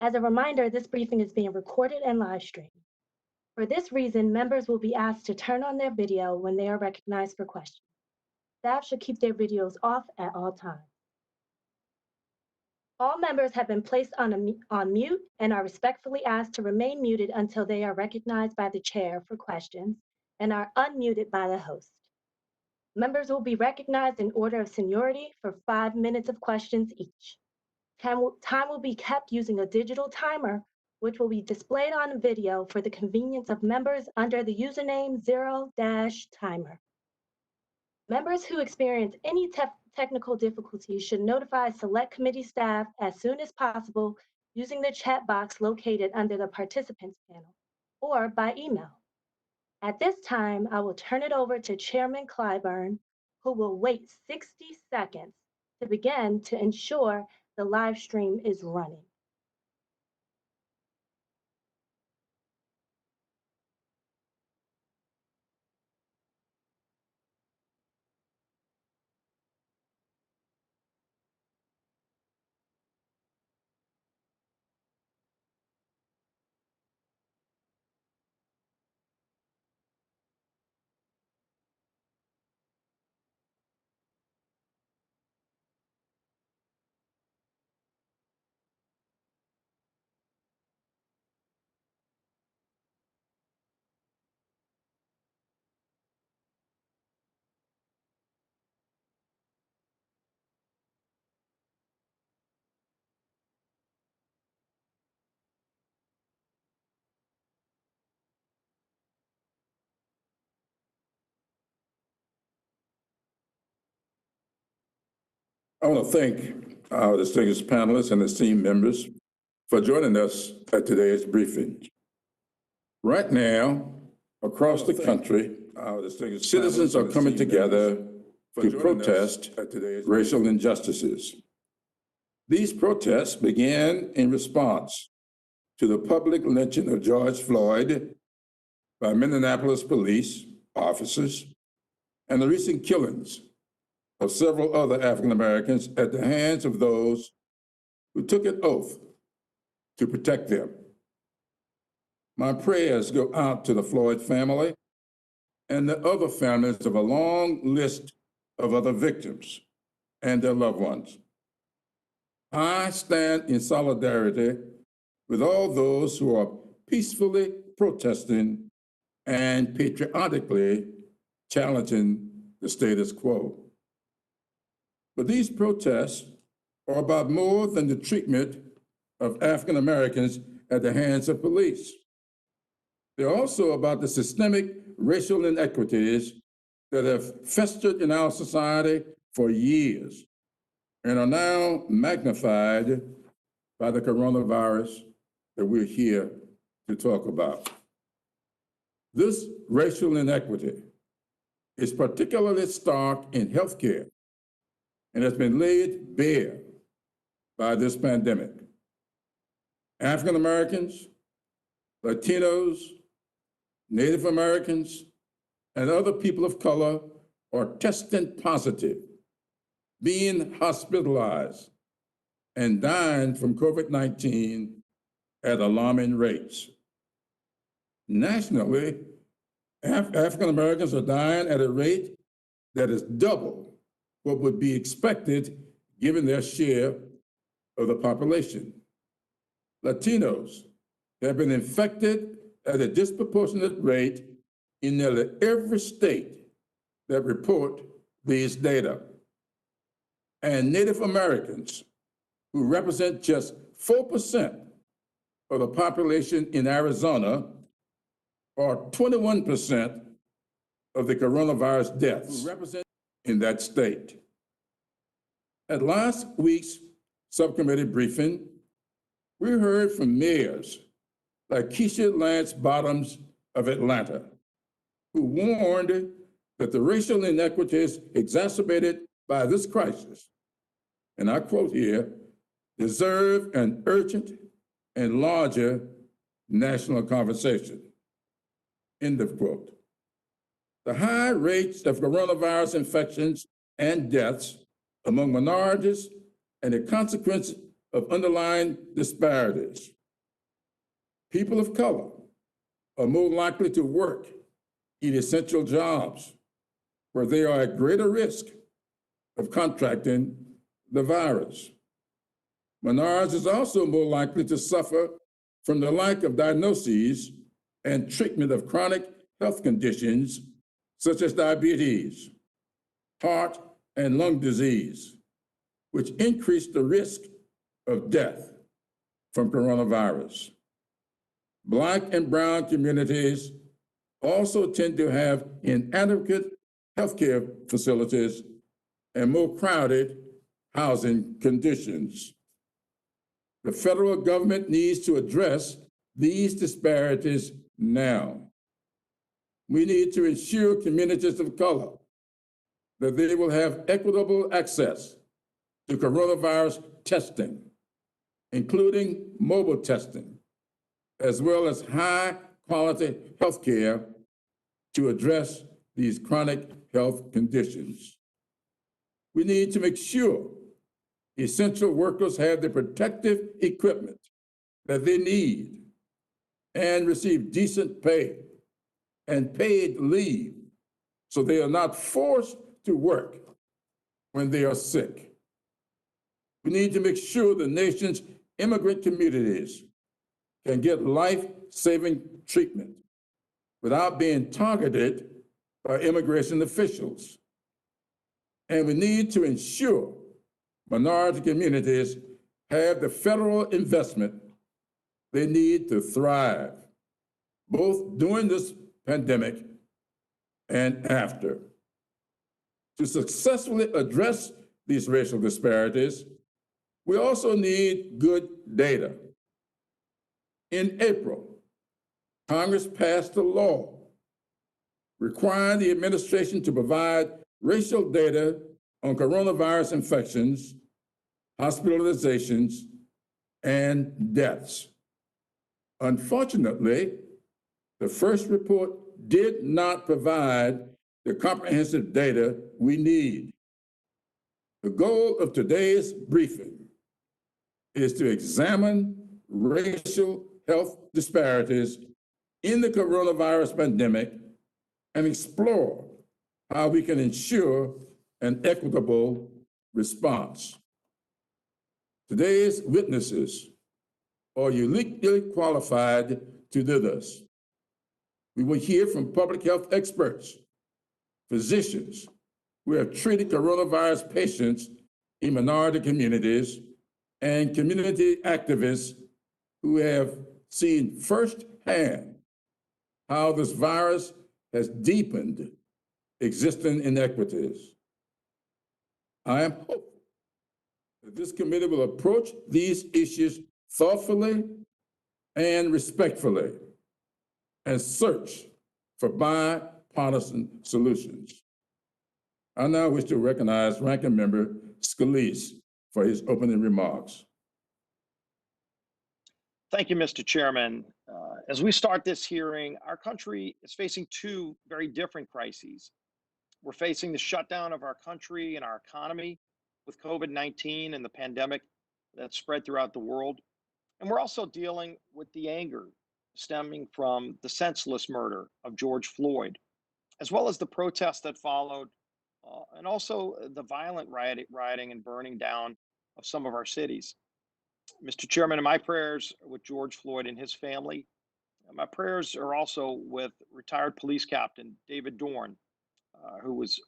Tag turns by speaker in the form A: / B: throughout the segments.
A: As a reminder, this briefing is being recorded and live streamed. For this reason, members will be asked to turn on their video when they are recognized for questions. Staff should keep their videos off at all times. All members have been placed on mute and are respectfully asked to remain muted until they are recognized by the chair for questions and are unmuted by the host. Members will be recognized in order of seniority for 5 minutes of questions each. Time will be kept using a digital timer, which will be displayed on video for the convenience of members under the username 0-timer. Members who experience any technical difficulties should notify Select Committee staff as soon as possible using the chat box located under the Participants panel or by email. At this time, I will turn it over to Chairman Clyburn, who will wait 60 seconds to begin to ensure the live stream is running.
B: I want to thank our distinguished panelists and esteemed members for joining us at today's briefing. Right now, across the country, citizens are coming together to protest racial injustices. These protests began in response to the public lynching of George Floyd by Minneapolis police officers and the recent killings of several other African Americans at the hands of those who took an oath to protect them. My prayers go out to the Floyd family and the other families of a long list of other victims and their loved ones. I stand in solidarity with all those who are peacefully protesting and patriotically challenging the status quo. But these protests are about more than the treatment of African Americans at the hands of police. They're also about the systemic racial inequities that have festered in our society for years and are now magnified by the coronavirus that we're here to talk about. This racial inequity is particularly stark in healthcare and has been laid bare by this pandemic. African Americans, Latinos, Native Americans, and other people of color are testing positive, being hospitalized, and dying from COVID-19 at alarming rates. Nationally, African Americans are dying at a rate that is double what would be expected given their share of the population. Latinos have been infected at a disproportionate rate in nearly every state that report these data. And Native Americans, who represent just 4% of the population in Arizona, are 21% of the coronavirus deaths in that state. At last week's subcommittee briefing, we heard from mayors like Keisha Lance Bottoms of Atlanta, who warned that the racial inequities exacerbated by this crisis, and I quote here, deserve an urgent and larger national conversation, end of quote. The high rates of coronavirus infections and deaths among minorities and the consequence of underlying disparities. People of color are more likely to work in essential jobs where they are at greater risk of contracting the virus. Minorities is also more likely to suffer from the lack of diagnoses and treatment of chronic health conditions such as diabetes, heart and lung disease, which increase the risk of death from coronavirus. Black and brown communities also tend to have inadequate healthcare facilities and more crowded housing conditions. The federal government needs to address these disparities now. We need to ensure communities of color that they will have equitable access to coronavirus testing, including mobile testing, as well as high quality health care to address these chronic health conditions. We need to make sure essential workers have the protective equipment that they need and receive decent pay and paid leave so they are not forced to work when they are sick. We need to make sure the nation's immigrant communities can get life-saving treatment without being targeted by immigration officials. And we need to ensure minority communities have the federal investment they need to thrive, both during this pandemic and after. To successfully address these racial disparities, we also need good data. In April, Congress passed a law requiring the administration to provide racial data on coronavirus infections, hospitalizations, and deaths. Unfortunately, the first report did not provide the comprehensive data we need. The goal of today's briefing is to examine racial health disparities in the coronavirus pandemic and explore how we can ensure an equitable response. Today's witnesses are uniquely qualified to do this. We will hear from public health experts, physicians who have treated coronavirus patients in minority communities, and community activists who have seen firsthand how this virus has deepened existing inequities. I am hopeful that this committee will approach these issues thoughtfully and respectfully and search for bipartisan solutions. I now wish to recognize Ranking Member Scalise for his opening remarks.
C: Thank you, Mr. Chairman. As we start this hearing, our country is facing two very different crises. We're facing the shutdown of our country and our economy with COVID-19 and the pandemic that spread throughout the world. And we're also dealing with the anger stemming from the senseless murder of George Floyd, as well as the protests that followed, and also the violent rioting and burning down of some of our cities. Mr. Chairman, in my prayers with George Floyd and his family, my prayers are also with retired police captain David Dorn, who was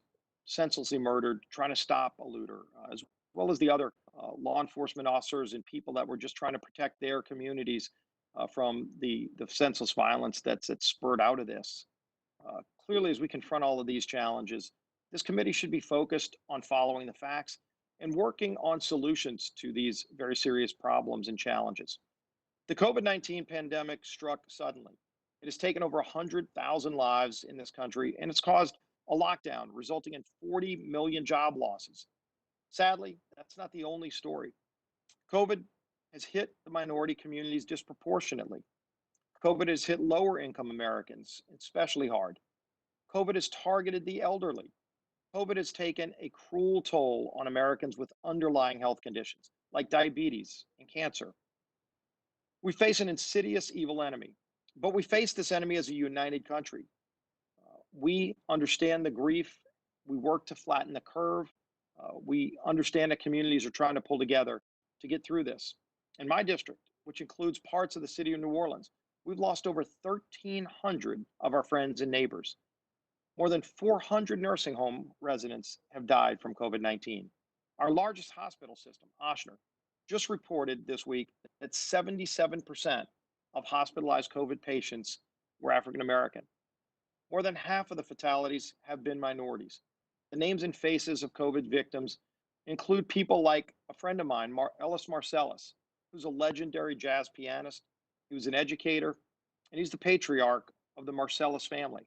C: senselessly murdered trying to stop a looter, as well as the other law enforcement officers and people that were just trying to protect their communities from the senseless violence that's spurred out of this. Clearly, as we confront all of these challenges, this committee should be focused on following the facts and working on solutions to these very serious problems and challenges. The COVID-19 pandemic struck suddenly. It has taken over 100,000 lives in this country, and it's caused a lockdown, resulting in 40 million job losses. Sadly, that's not the only story. COVID has hit the minority communities disproportionately. COVID has hit lower income Americans especially hard. COVID has targeted the elderly. COVID has taken a cruel toll on Americans with underlying health conditions, like diabetes and cancer. We face an insidious evil enemy, but we face this enemy as a united country. We understand the grief. We work to flatten the curve. We understand that communities are trying to pull together to get through this. In my district, which includes parts of the city of New Orleans, we've lost over 1,300 of our friends and neighbors. More than 400 nursing home residents have died from COVID-19. Our largest hospital system, Ochsner, just reported this week that 77% of hospitalized COVID patients were African American. More than half of the fatalities have been minorities. The names and faces of COVID victims include people like a friend of mine, Ellis Marcellus, who's a legendary jazz pianist. He was an educator, and he's the patriarch of the Marcellus family.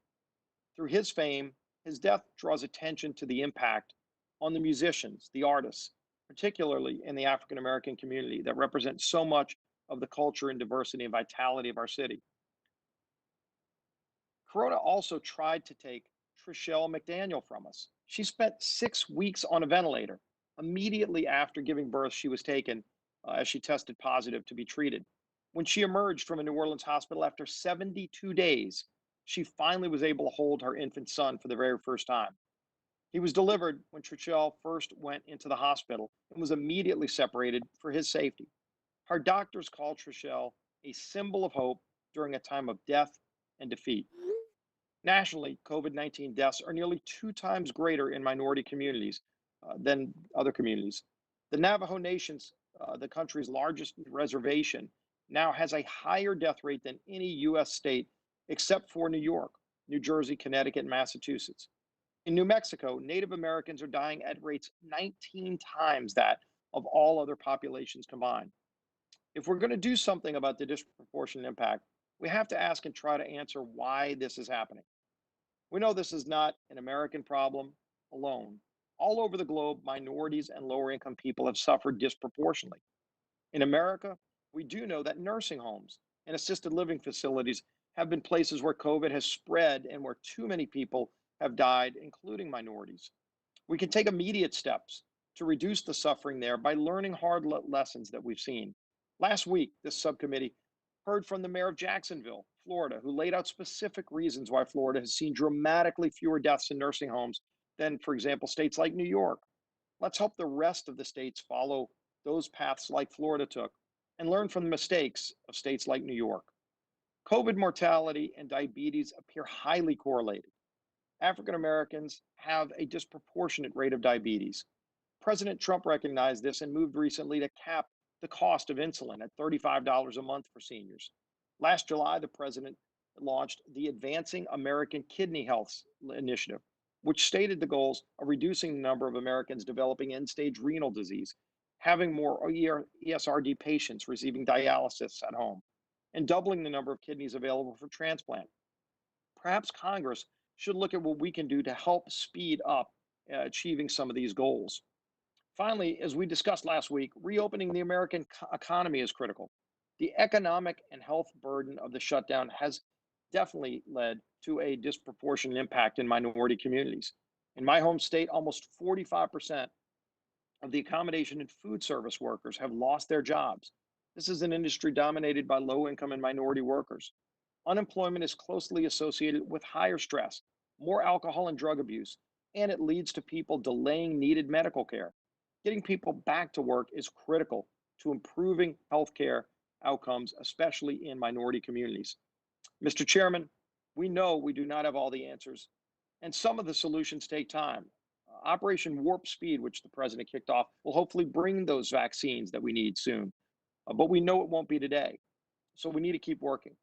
C: Through his fame, his death draws attention to the impact on the musicians, the artists, particularly in the African American community that represent so much of the culture and diversity and vitality of our city. Corona also tried to take Trishelle McDaniel from us. She spent 6 weeks on a ventilator. Immediately after giving birth, she was taken as she tested positive to be treated. When she emerged from a New Orleans hospital after 72 days, she finally was able to hold her infant son for the very first time. He was delivered when Trishelle first went into the hospital and was immediately separated for his safety. Her doctors called Trishelle a symbol of hope during a time of death and defeat. Nationally, COVID-19 deaths are nearly 2 times greater in minority communities than other communities. The Navajo Nation's, the country's largest reservation, now has a higher death rate than any U.S. state except for New York, New Jersey, Connecticut, and Massachusetts. In New Mexico, Native Americans are dying at rates 19 times that of all other populations combined. If we're going to do something about the disproportionate impact, we have to ask and try to answer why this is happening. We know this is not an American problem alone. All over the globe, minorities and lower income people have suffered disproportionately. In America, we do know that nursing homes and assisted living facilities have been places where COVID has spread and where too many people have died, including minorities. We can take immediate steps to reduce the suffering there by learning hard lessons that we've seen. Last week, this subcommittee heard from the mayor of Jacksonville, Florida, who laid out specific reasons why Florida has seen dramatically fewer deaths in nursing homes than, for example, states like New York. Let's hope the rest of the states follow those paths like Florida took and learn from the mistakes of states like New York. COVID mortality and diabetes appear highly correlated. African Americans have a disproportionate rate of diabetes. President Trump recognized this and moved recently to cap the cost of insulin at $35 a month for seniors. Last July, the president launched the Advancing American Kidney Health Initiative, which stated the goals of reducing the number of Americans developing end-stage renal disease, having more ESRD patients receiving dialysis at home, and doubling the number of kidneys available for transplant. Perhaps Congress should look at what we can do to help speed up achieving some of these goals. Finally, as we discussed last week, reopening the American economy is critical. The economic and health burden of the shutdown has definitely led to a disproportionate impact in minority communities. In my home state, almost 45% of the accommodation and food service workers have lost their jobs. This is an industry dominated by low income and minority workers. Unemployment is closely associated with higher stress, more alcohol and drug abuse, and it leads to people delaying needed medical care. Getting people back to work is critical to improving healthcare outcomes, especially in minority communities. Mr. Chairman, we know we do not have all the answers, and some of the solutions take time. Operation Warp Speed, which the president kicked off, will hopefully bring those vaccines that we need soon. But we know it won't be today. So we need to keep working.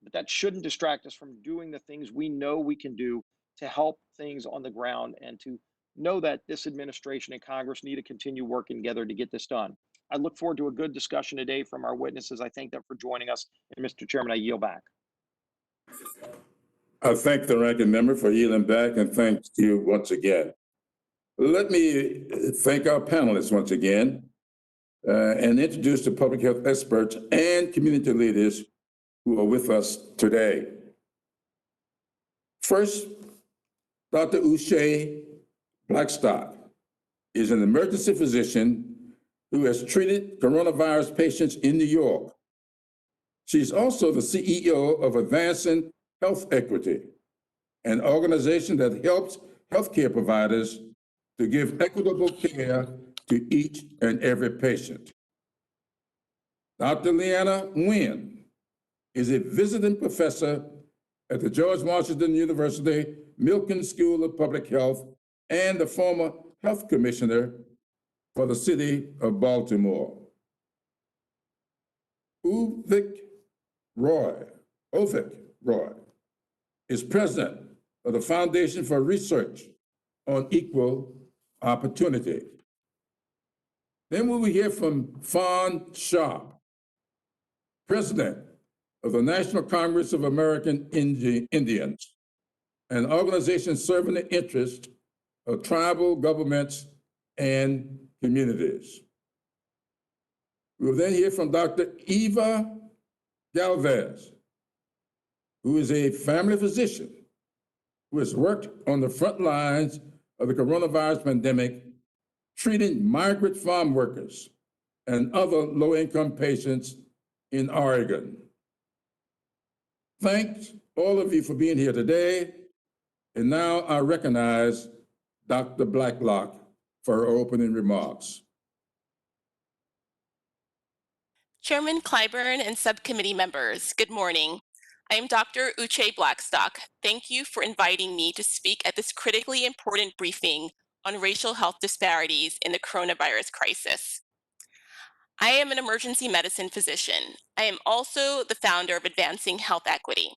C: But that shouldn't distract us from doing the things we know we can do to help things on the ground and to know that this administration and Congress need to continue working together to get this done. I look forward to a good discussion today from our witnesses. I thank them for joining us. And Mr. Chairman, I yield back.
B: I thank the ranking member for yielding back and thank you once again. Let me thank our panelists once again and introduce the public health experts and community leaders who are with us today. First, Dr. Uche Blackstock is an emergency physician who has treated coronavirus patients in New York. She's also the CEO of Advancing Health Equity, an organization that helps healthcare providers to give equitable care to each and every patient. Dr. Leanna Nguyen is a visiting professor at the George Washington University Milken School of Public Health and the former health commissioner for the city of Baltimore. Ovik Roy is president of the Foundation for Research on Equal Opportunity. Then we will hear from Fawn Sharp, president of the National Congress of American Indians, an organization serving the interests of tribal governments and communities. We will then hear from Dr. Eva Galvez, who is a family physician who has worked on the front lines of the coronavirus pandemic, treating migrant farm workers and other low-income patients in Oregon. Thanks all of you for being here today. And now I recognize Dr. Blacklock for her opening remarks.
D: Chairman Clyburn and subcommittee members, good morning. I am Dr. Uche Blackstock. Thank you for inviting me to speak at this critically important briefing on racial health disparities in the coronavirus crisis. I am an emergency medicine physician. I am also the founder of Advancing Health Equity.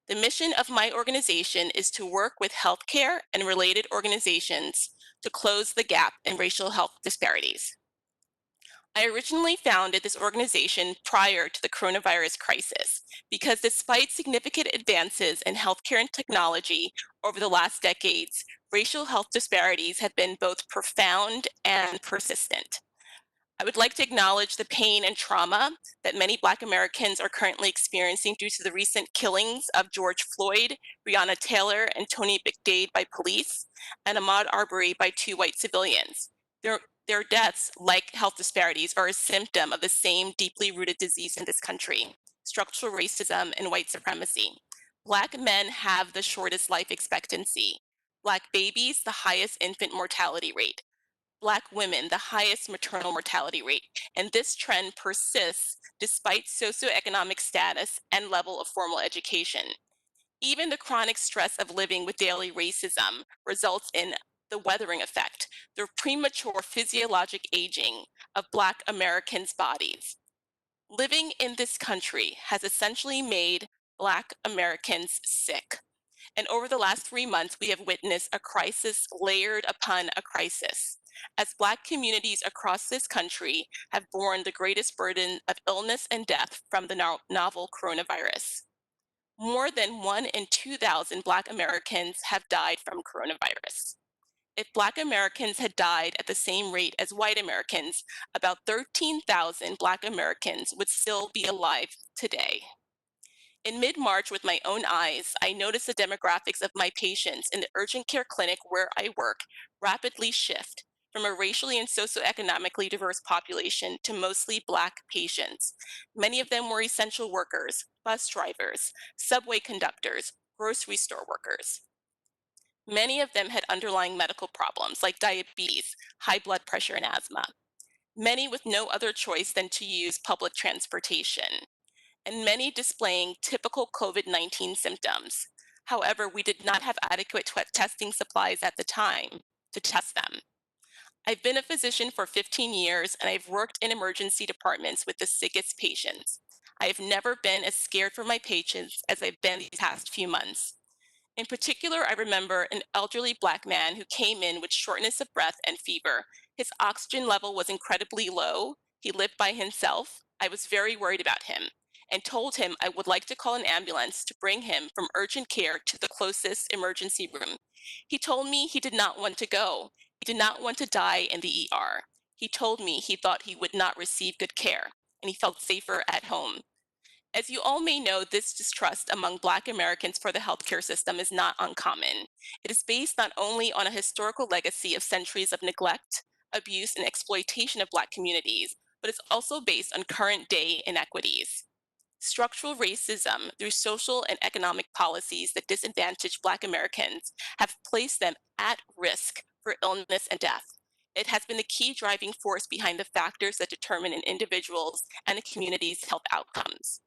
D: The mission of my organization is to work with healthcare and related organizations to close the gap in racial health disparities. I originally founded this organization prior to the coronavirus crisis because despite significant advances in healthcare and technology over the last decades, racial health disparities have been both profound and persistent. I would like to acknowledge the pain and trauma that many Black Americans are currently experiencing due to the recent killings of George Floyd, Breonna Taylor, and Tony McDade by police, and Ahmaud Arbery by 2 white civilians. Their deaths, like health disparities, are a symptom of the same deeply rooted disease in this country: structural racism and white supremacy. Black men have the shortest life expectancy. Black babies, the highest infant mortality rate. Black women, the highest maternal mortality rate. And this trend persists despite socioeconomic status and level of formal education. Even the chronic stress of living with daily racism results in the weathering effect, the premature physiologic aging of Black Americans' bodies. Living in this country has essentially made Black Americans sick. And over the last 3 months, we have witnessed a crisis layered upon a crisis, as Black communities across this country have borne the greatest burden of illness and death from the novel coronavirus. More than 1 in 2,000 Black Americans have died from coronavirus. If Black Americans had died at the same rate as white Americans, about 13,000 Black Americans would still be alive today. In mid-March, with my own eyes, I noticed the demographics of my patients in the urgent care clinic where I work rapidly shift from a racially and socioeconomically diverse population to mostly Black patients. Many of them were essential workers, bus drivers, subway conductors, grocery store workers. Many of them had underlying medical problems like diabetes, high blood pressure, and asthma. Many with no other choice than to use public transportation, and many displaying typical COVID-19 symptoms. However, we did not have adequate testing supplies at the time to test them. I've been a physician for 15 years, and I've worked in emergency departments with the sickest patients. I have never been as scared for my patients as I've been these past few months. In particular, I remember an elderly Black man who came in with shortness of breath and fever. His oxygen level was incredibly low. He lived by himself. I was very worried about him and told him I would like to call an ambulance to bring him from urgent care to the closest emergency room. He told me he did not want to go. He did not want to die in the ER. He told me he thought he would not receive good care, and he felt safer at home. As you all may know, this distrust among Black Americans for the healthcare system is not uncommon. It is based not only on a historical legacy of centuries of neglect, abuse, and exploitation of Black communities, but it's also based on current day inequities. Structural racism through social and economic policies that disadvantage Black Americans have placed them at risk for illness and death. It has been the key driving force behind the factors that determine an individual's and a community's health outcomes.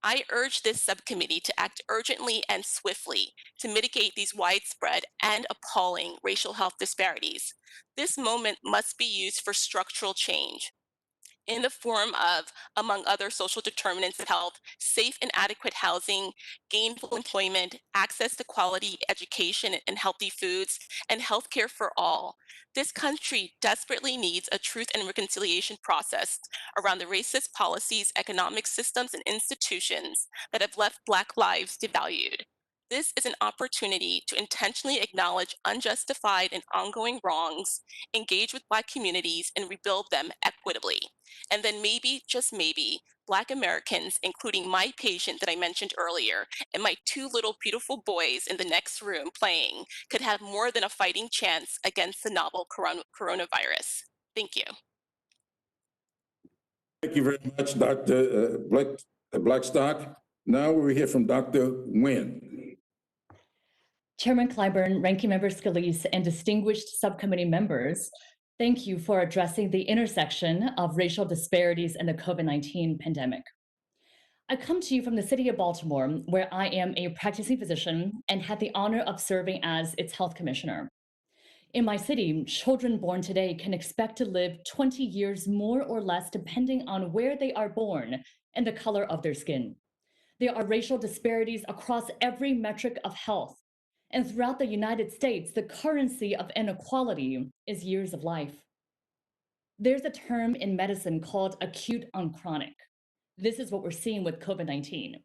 D: I urge this subcommittee to act urgently and swiftly to mitigate these widespread and appalling racial health disparities. This moment must be used for structural change in the form of, among other social determinants of health, safe and adequate housing, gainful employment, access to quality education and healthy foods, and healthcare for all. This country desperately needs a truth and reconciliation process around the racist policies, economic systems, and institutions that have left Black lives devalued. This is an opportunity to intentionally acknowledge unjustified and ongoing wrongs, engage with Black communities, and rebuild them equitably. And then maybe, just maybe, Black Americans, including my patient that I mentioned earlier, and my two little beautiful boys in the next room playing, could have more than a fighting chance against the novel coronavirus. Thank you.
B: Thank you very much, Dr. Blackstock. Now we hear from Dr. Nguyen.
E: Chairman Clyburn, Ranking Member Scalise, and distinguished subcommittee members, thank you for addressing the intersection of racial disparities and the COVID-19 pandemic. I come to you from the city of Baltimore, where I am a practicing physician and had the honor of serving as its health commissioner. In my city, children born today can expect to live 20 years more or less depending on where they are born and the color of their skin. There are racial disparities across every metric of health. And throughout the United States, the currency of inequality is years of life. There's a term in medicine called acute on chronic. This is what we're seeing with COVID-19.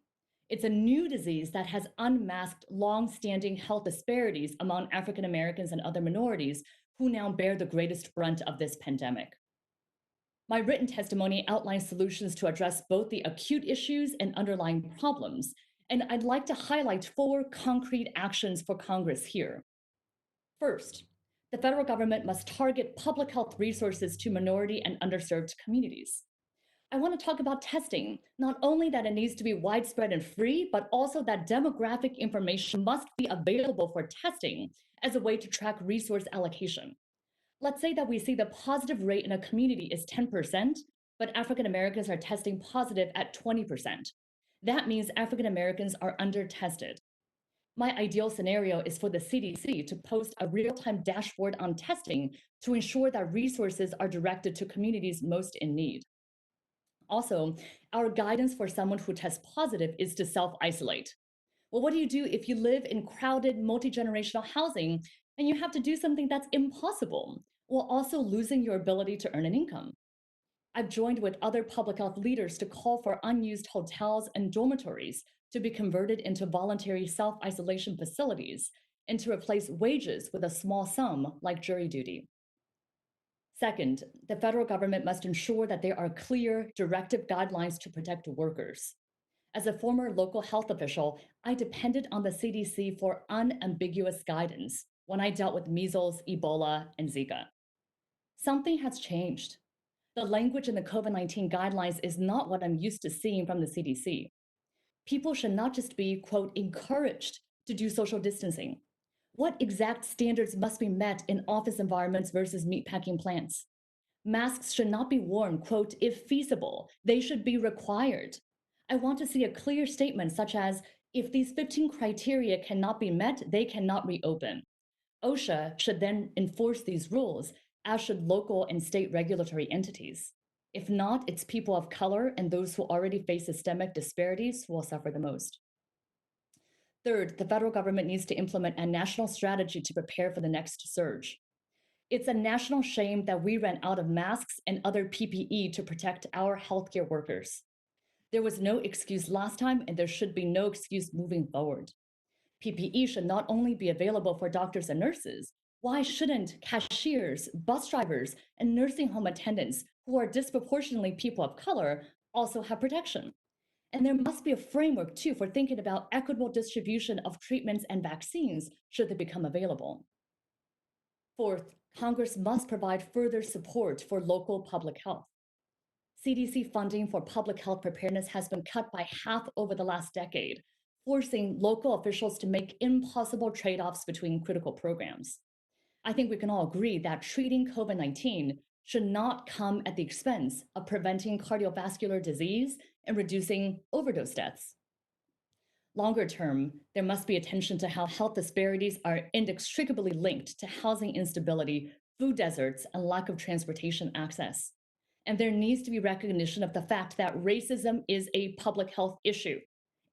E: It's a new disease that has unmasked long-standing health disparities among African Americans and other minorities who now bear the greatest brunt of this pandemic. My written testimony outlines solutions to address both the acute issues and underlying problems, and I'd like to highlight 4 concrete actions for Congress here. First, the federal government must target public health resources to minority and underserved communities. I want to talk about testing, not only that it needs to be widespread and free, but also that demographic information must be available for testing as a way to track resource allocation. Let's say that we see the positive rate in a community is 10%, but African Americans are testing positive at 20%. That means African Americans are under-tested. My ideal scenario is for the CDC to post a real-time dashboard on testing to ensure that resources are directed to communities most in need. Also, our guidance for someone who tests positive is to self-isolate. Well, what do you do if you live in crowded, multi-generational housing and you have to do something that's impossible, while also losing your ability to earn an income? I've joined with other public health leaders to call for unused hotels and dormitories to be converted into voluntary self-isolation facilities and to replace wages with a small sum like jury duty. Second, the federal government must ensure that there are clear, directive guidelines to protect workers. As a former local health official, I depended on the CDC for unambiguous guidance when I dealt with measles, Ebola, and Zika. Something has changed. The language in the COVID-19 guidelines is not what I'm used to seeing from the CDC. People should not just be, quote, encouraged to do social distancing. What exact standards must be met in office environments versus meatpacking plants? Masks should not be worn, quote, if feasible. They should be required. I want to see a clear statement such as, if these 15 criteria cannot be met, they cannot reopen. OSHA should then enforce these rules, as should local and state regulatory entities. If not, it's people of color and those who already face systemic disparities who will suffer the most. Third, the federal government needs to implement a national strategy to prepare for the next surge. It's a national shame that we ran out of masks and other PPE to protect our healthcare workers. There was no excuse last time, and there should be no excuse moving forward. PPE should not only be available for doctors and nurses. Why shouldn't cashiers, bus drivers, and nursing home attendants, who are disproportionately people of color, also have protection? And there must be a framework, too, for thinking about equitable distribution of treatments and vaccines should they become available. Fourth, Congress must provide further support for local public health. CDC funding for public health preparedness has been cut by half over the last decade, forcing local officials to make impossible trade-offs between critical programs. I think we can all agree that treating COVID-19 should not come at the expense of preventing cardiovascular disease and reducing overdose deaths. Longer term, there must be attention to how health disparities are inextricably linked to housing instability, food deserts, and lack of transportation access. And there needs to be recognition of the fact that racism is a public health issue,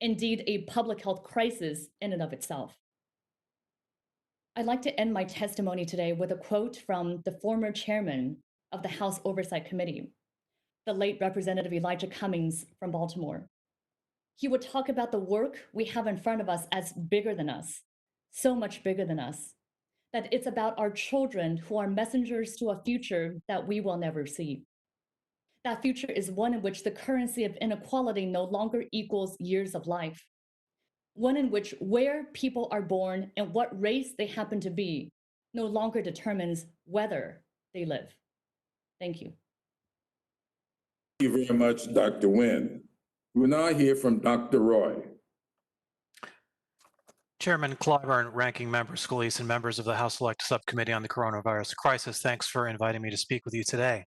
E: indeed a public health crisis in and of itself. I'd like to end my testimony today with a quote from the former chairman of the House Oversight Committee, the late Representative Elijah Cummings from Baltimore. He would talk about the work we have in front of us as bigger than us, so much bigger than us, that it's about our children who are messengers to a future that we will never see. That future is one in which the currency of inequality no longer equals years of life. One in which where people are born and what race they happen to be no longer determines whether they live. Thank you.
B: Thank you very much, Dr. Nguyen. We will now hear from Dr. Roy.
F: Chairman Clyburn, Ranking Member Scalise, and members of the House Select Subcommittee on the Coronavirus Crisis, thanks for inviting me to speak with you today.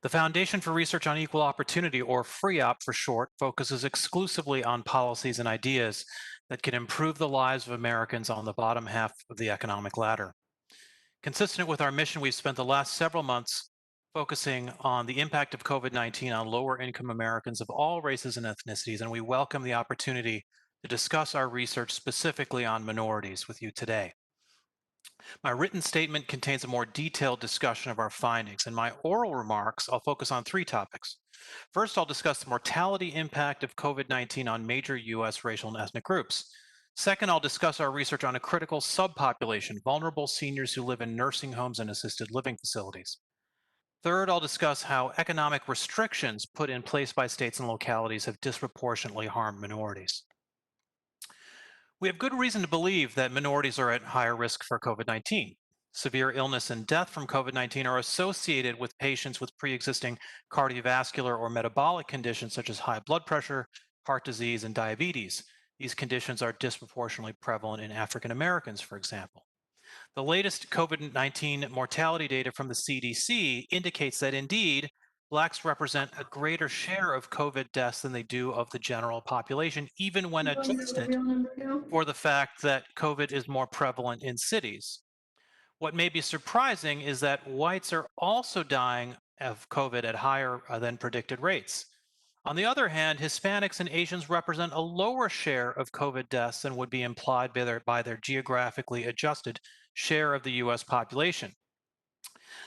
F: The Foundation for Research on Equal Opportunity, or FREOP for short, focuses exclusively on policies and ideas that can improve the lives of Americans on the bottom half of the economic ladder. Consistent with our mission, we've spent the last several months focusing on the impact of COVID-19 on lower income Americans of all races and ethnicities, and we welcome the opportunity to discuss our research specifically on minorities with you today. My written statement contains a more detailed discussion of our findings. In my oral remarks, I'll focus on three topics. First, I'll discuss the mortality impact of COVID-19 on major U.S. racial and ethnic groups. Second, I'll discuss our research on a critical subpopulation, vulnerable seniors who live in nursing homes and assisted living facilities. Third, I'll discuss how economic restrictions put in place by states and localities have disproportionately harmed minorities. We have good reason to believe that minorities are at higher risk for COVID-19. Severe illness and death from COVID-19 are associated with patients with pre-existing cardiovascular or metabolic conditions such as high blood pressure, heart disease, and diabetes. These conditions are disproportionately prevalent in African Americans, for example. The latest COVID-19 mortality data from the CDC indicates that indeed, Blacks represent a greater share of COVID deaths than they do of the general population, even when adjusted for the fact that COVID is more prevalent in cities. What may be surprising is that whites are also dying of COVID at higher than predicted rates. On the other hand, Hispanics and Asians represent a lower share of COVID deaths than would be implied by their geographically adjusted share of the US population.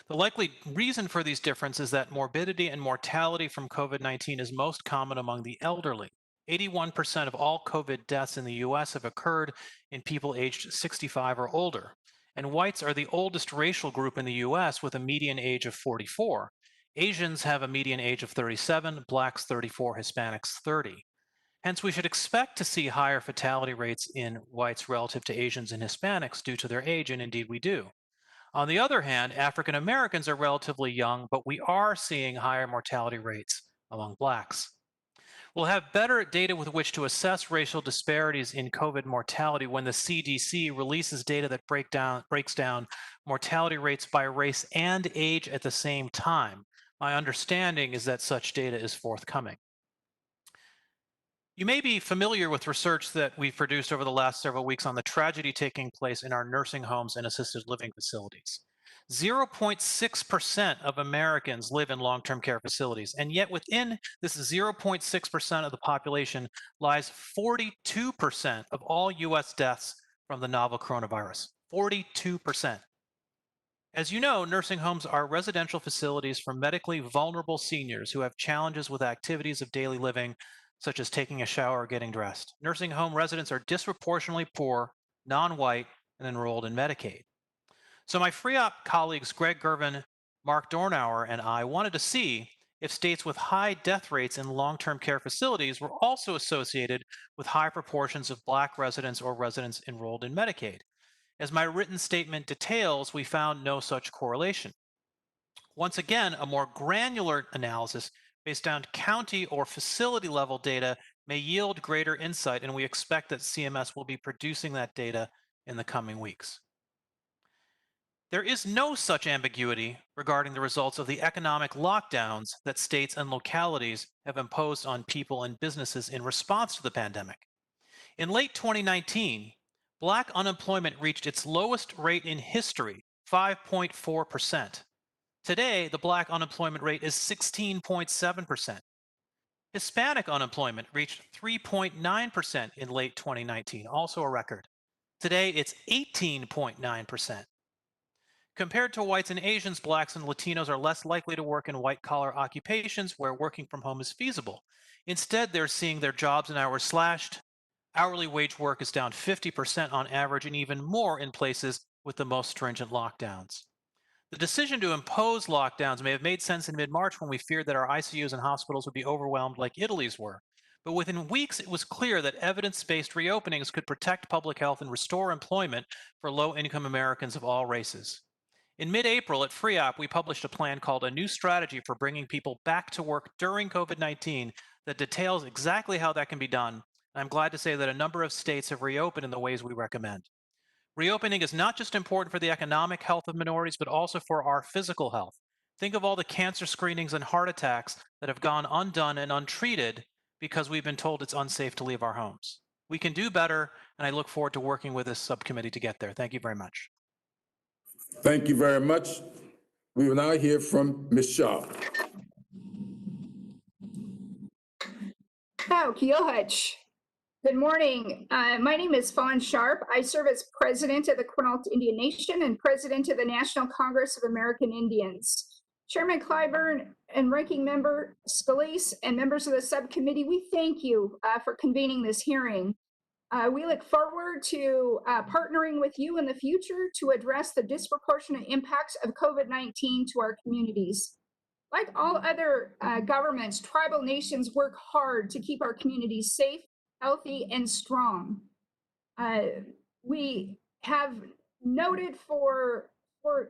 F: The likely reason for these differences is that morbidity and mortality from COVID-19 is most common among the elderly. 81% of all COVID deaths in the US have occurred in people aged 65 or older. And whites are the oldest racial group in the US with a median age of 44. Asians have a median age of 37, Blacks 34, Hispanics 30. Hence, we should expect to see higher fatality rates in whites relative to Asians and Hispanics due to their age, and indeed we do. On the other hand, African Americans are relatively young, but we are seeing higher mortality rates among Blacks. We'll have better data with which to assess racial disparities in COVID mortality when the CDC releases data that breaks down mortality rates by race and age at the same time. My understanding is that such data is forthcoming. You may be familiar with research that we've produced over the last several weeks on the tragedy taking place in our nursing homes and assisted living facilities. 0.6% of Americans live in long-term care facilities, and yet within this 0.6% of the population lies 42% of all US deaths from the novel coronavirus. 42%. As you know, nursing homes are residential facilities for medically vulnerable seniors who have challenges with activities of daily living, such as taking a shower or getting dressed. Nursing home residents are disproportionately poor, non-white, and enrolled in Medicaid. So my FREOP colleagues, Greg Gervin, Mark Dornauer, and I wanted to see if states with high death rates in long-term care facilities were also associated with high proportions of Black residents or residents enrolled in Medicaid. As my written statement details, we found no such correlation. Once again, a more granular analysis based on county or facility level data may yield greater insight, and we expect that CMS will be producing that data in the coming weeks. There is no such ambiguity regarding the results of the economic lockdowns that states and localities have imposed on people and businesses in response to the pandemic. In late 2019, Black unemployment reached its lowest rate in history, 5.4%. Today, the Black unemployment rate is 16.7%. Hispanic unemployment reached 3.9% in late 2019, also a record. Today, it's 18.9%. Compared to whites and Asians, Blacks and Latinos are less likely to work in white-collar occupations where working from home is feasible. Instead, they're seeing their jobs and hours slashed. Hourly wage work is down 50% on average, and even more in places with the most stringent lockdowns. The decision to impose lockdowns may have made sense in mid-March when we feared that our ICUs and hospitals would be overwhelmed like Italy's were. But within weeks, it was clear that evidence-based reopenings could protect public health and restore employment for low-income Americans of all races. In mid-April at FreeOp, we published a plan called A New Strategy for Bringing People Back to Work During COVID-19 that details exactly how that can be done. I'm glad to say that a number of states have reopened in the ways we recommend. Reopening is not just important for the economic health of minorities, but also for our physical health. Think of all the cancer screenings and heart attacks that have gone undone and untreated because we've been told it's unsafe to leave our homes. We can do better, and I look forward to working with this subcommittee to get there. Thank you very much.
B: Thank you very much. We will now hear from Ms. Shaw.
G: Kiohutch. Good morning. My name is Fawn Sharp. I serve as president of the Quinault Indian Nation and president of the National Congress of American Indians. Chairman Clyburn and Ranking Member Scalise and members of the subcommittee, we thank you for convening this hearing. We look forward to partnering with you in the future to address the disproportionate impacts of COVID-19 to our communities. Like all other governments, tribal nations work hard to keep our communities safe, healthy, and strong. We have noted for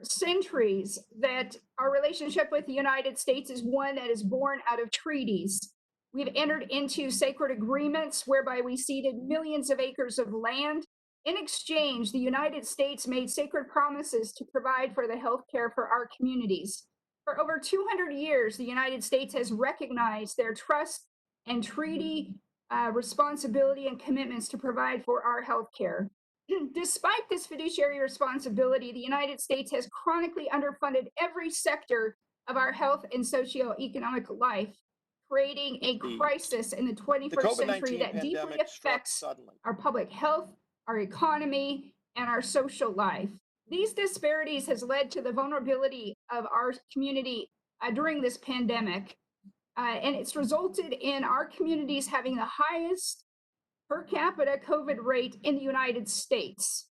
G: centuries that our relationship with the United States is one that is born out of treaties. We've entered into sacred agreements whereby we ceded millions of acres of land. In exchange, the United States made sacred promises to provide for the health care for our communities. For over 200 years, the United States has recognized their trust and treaty responsibility and commitments to provide for our health care. Despite this fiduciary responsibility, the United States has chronically underfunded every sector of our health and socioeconomic life, creating a crisis in the 21st century that deeply affects our public health, our economy, and our social life. These disparities has led to the vulnerability of our community during this pandemic, and it's resulted in our communities having the highest per capita COVID rate in the United States.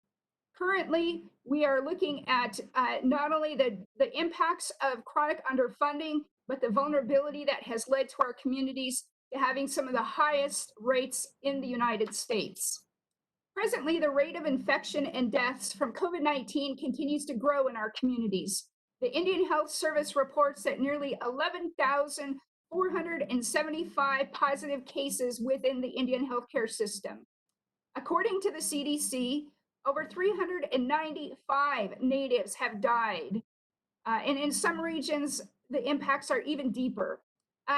G: Currently, we are looking at not only the impacts of chronic underfunding, but the vulnerability that has led to our communities to having some of the highest rates in the United States. Presently, the rate of infection and deaths from COVID-19 continues to grow in our communities. The Indian Health Service reports that nearly 11,475 positive cases within the Indian healthcare system. According to the CDC, over 395 natives have died. And in some regions, the impacts are even deeper.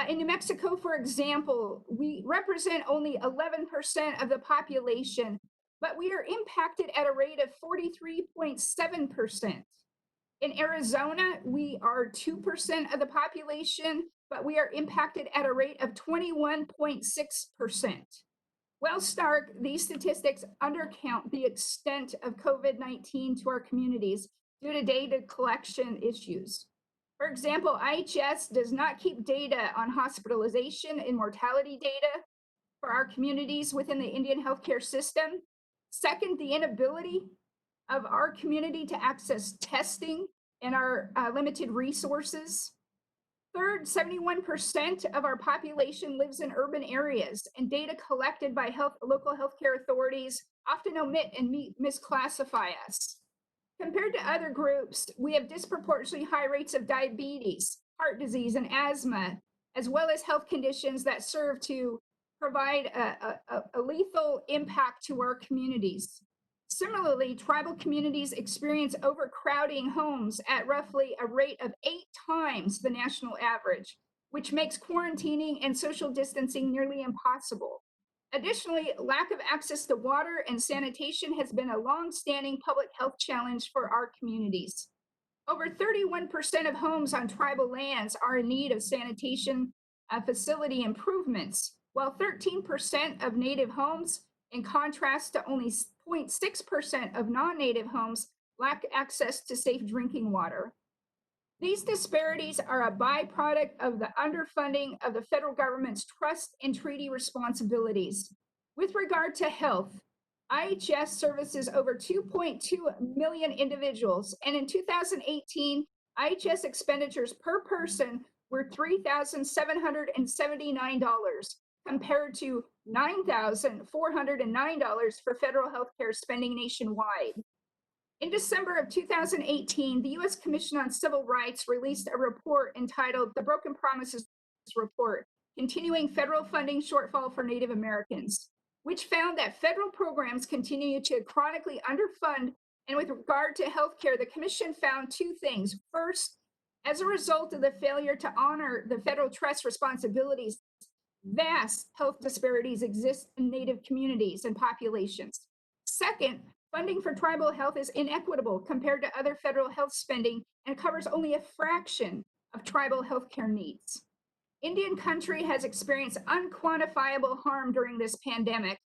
G: In New Mexico, for example, we represent only 11% of the population, but we are impacted at a rate of 43.7%. In Arizona, we are 2% of the population, but we are impacted at a rate of 21.6%. Well, Stark, these statistics undercount the extent of COVID-19 to our communities due to data collection issues. For example, IHS does not keep data on hospitalization and mortality data for our communities within the Indian healthcare system. Second, the inability of our community to access testing and our limited resources. Third, 71% of our population lives in urban areas, and data collected by local healthcare authorities often omit and misclassify us. Compared to other groups, we have disproportionately high rates of diabetes, heart disease, and asthma, as well as health conditions that serve to provide a lethal impact to our communities. Similarly, tribal communities experience overcrowding homes at roughly a rate of 8 times the national average, which makes quarantining and social distancing nearly impossible. Additionally, lack of access to water and sanitation has been a long-standing public health challenge for our communities. Over 31% of homes on tribal lands are in need of sanitation facility improvements, while 13% of native homes, in contrast to only 0.6% of non-native homes, lack access to safe drinking water. These disparities are a byproduct of the underfunding of the federal government's trust and treaty responsibilities. With regard to health, IHS services over 2.2 million individuals, and in 2018, IHS expenditures per person were $3,779 compared to $9,409 for federal healthcare spending nationwide. In December of 2018, the U.S. Commission on Civil Rights released a report entitled The Broken Promises Report, Continuing Federal Funding Shortfall for Native Americans, which found that federal programs continue to chronically underfund. And with regard to healthcare, the Commission found two things. First, as a result of the failure to honor the federal trust responsibilities, vast health disparities exist in Native communities and populations. Second, funding for tribal health is inequitable compared to other federal health spending and covers only a fraction of tribal healthcare needs. Indian country has experienced unquantifiable harm during this pandemic.